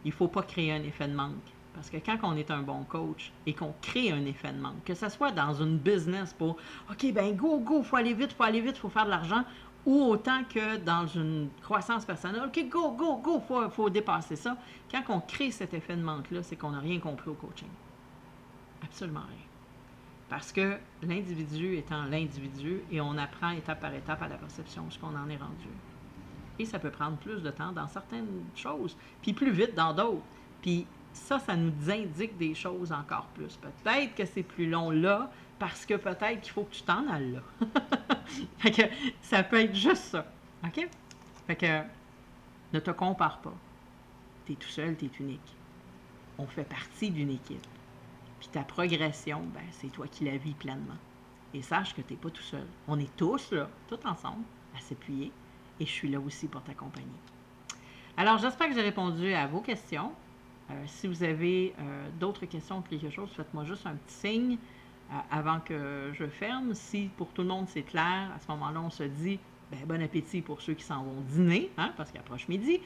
il ne faut pas créer un effet de manque. Parce que quand on est un bon coach et qu'on crée un effet de manque, que ce soit dans une business pour « OK, ben go, faut aller vite, il faut faire de l'argent », ou autant que dans une croissance personnelle, « OK, go, faut dépasser ça ». Quand on crée cet effet de manque-là, c'est qu'on n'a rien compris au coaching. Absolument rien. Parce que l'individu étant l'individu et on apprend étape par étape à la perception ce qu'on en est rendu. Et ça peut prendre plus de temps dans certaines choses, puis plus vite dans d'autres. Puis ça nous indique des choses encore plus. Peut-être que c'est plus long là, parce que peut-être qu'il faut que tu t'en ailles là. Fait que ça peut être juste ça. OK? Fait que ne te compare pas. Tu es tout seul, tu es unique. On fait partie d'une équipe. Puis ta progression, ben, c'est toi qui la vis pleinement. Et sache que tu n'es pas tout seul. On est tous là, tous ensemble, à s'appuyer. Et je suis là aussi pour t'accompagner. Alors, j'espère que j'ai répondu à vos questions. Si vous avez d'autres questions ou quelque chose, faites-moi juste un petit signe avant que je ferme. Si pour tout le monde c'est clair, à ce moment-là, on se dit ben, bon appétit pour ceux qui s'en vont dîner, hein, parce qu'il approche midi.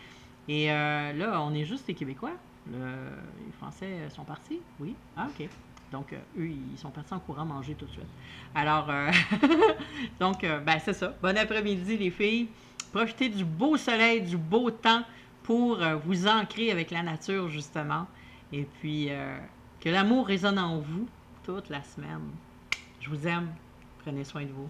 Et là, on est juste les Québécois. Les Français sont partis? Oui? Ah, OK. Donc, eux, ils sont partis en courant manger tout de suite. Alors, donc, ben, c'est ça. Bon après-midi, les filles. Profitez du beau soleil, du beau temps pour vous ancrer avec la nature, justement. Et puis, que l'amour résonne en vous toute la semaine. Je vous aime. Prenez soin de vous.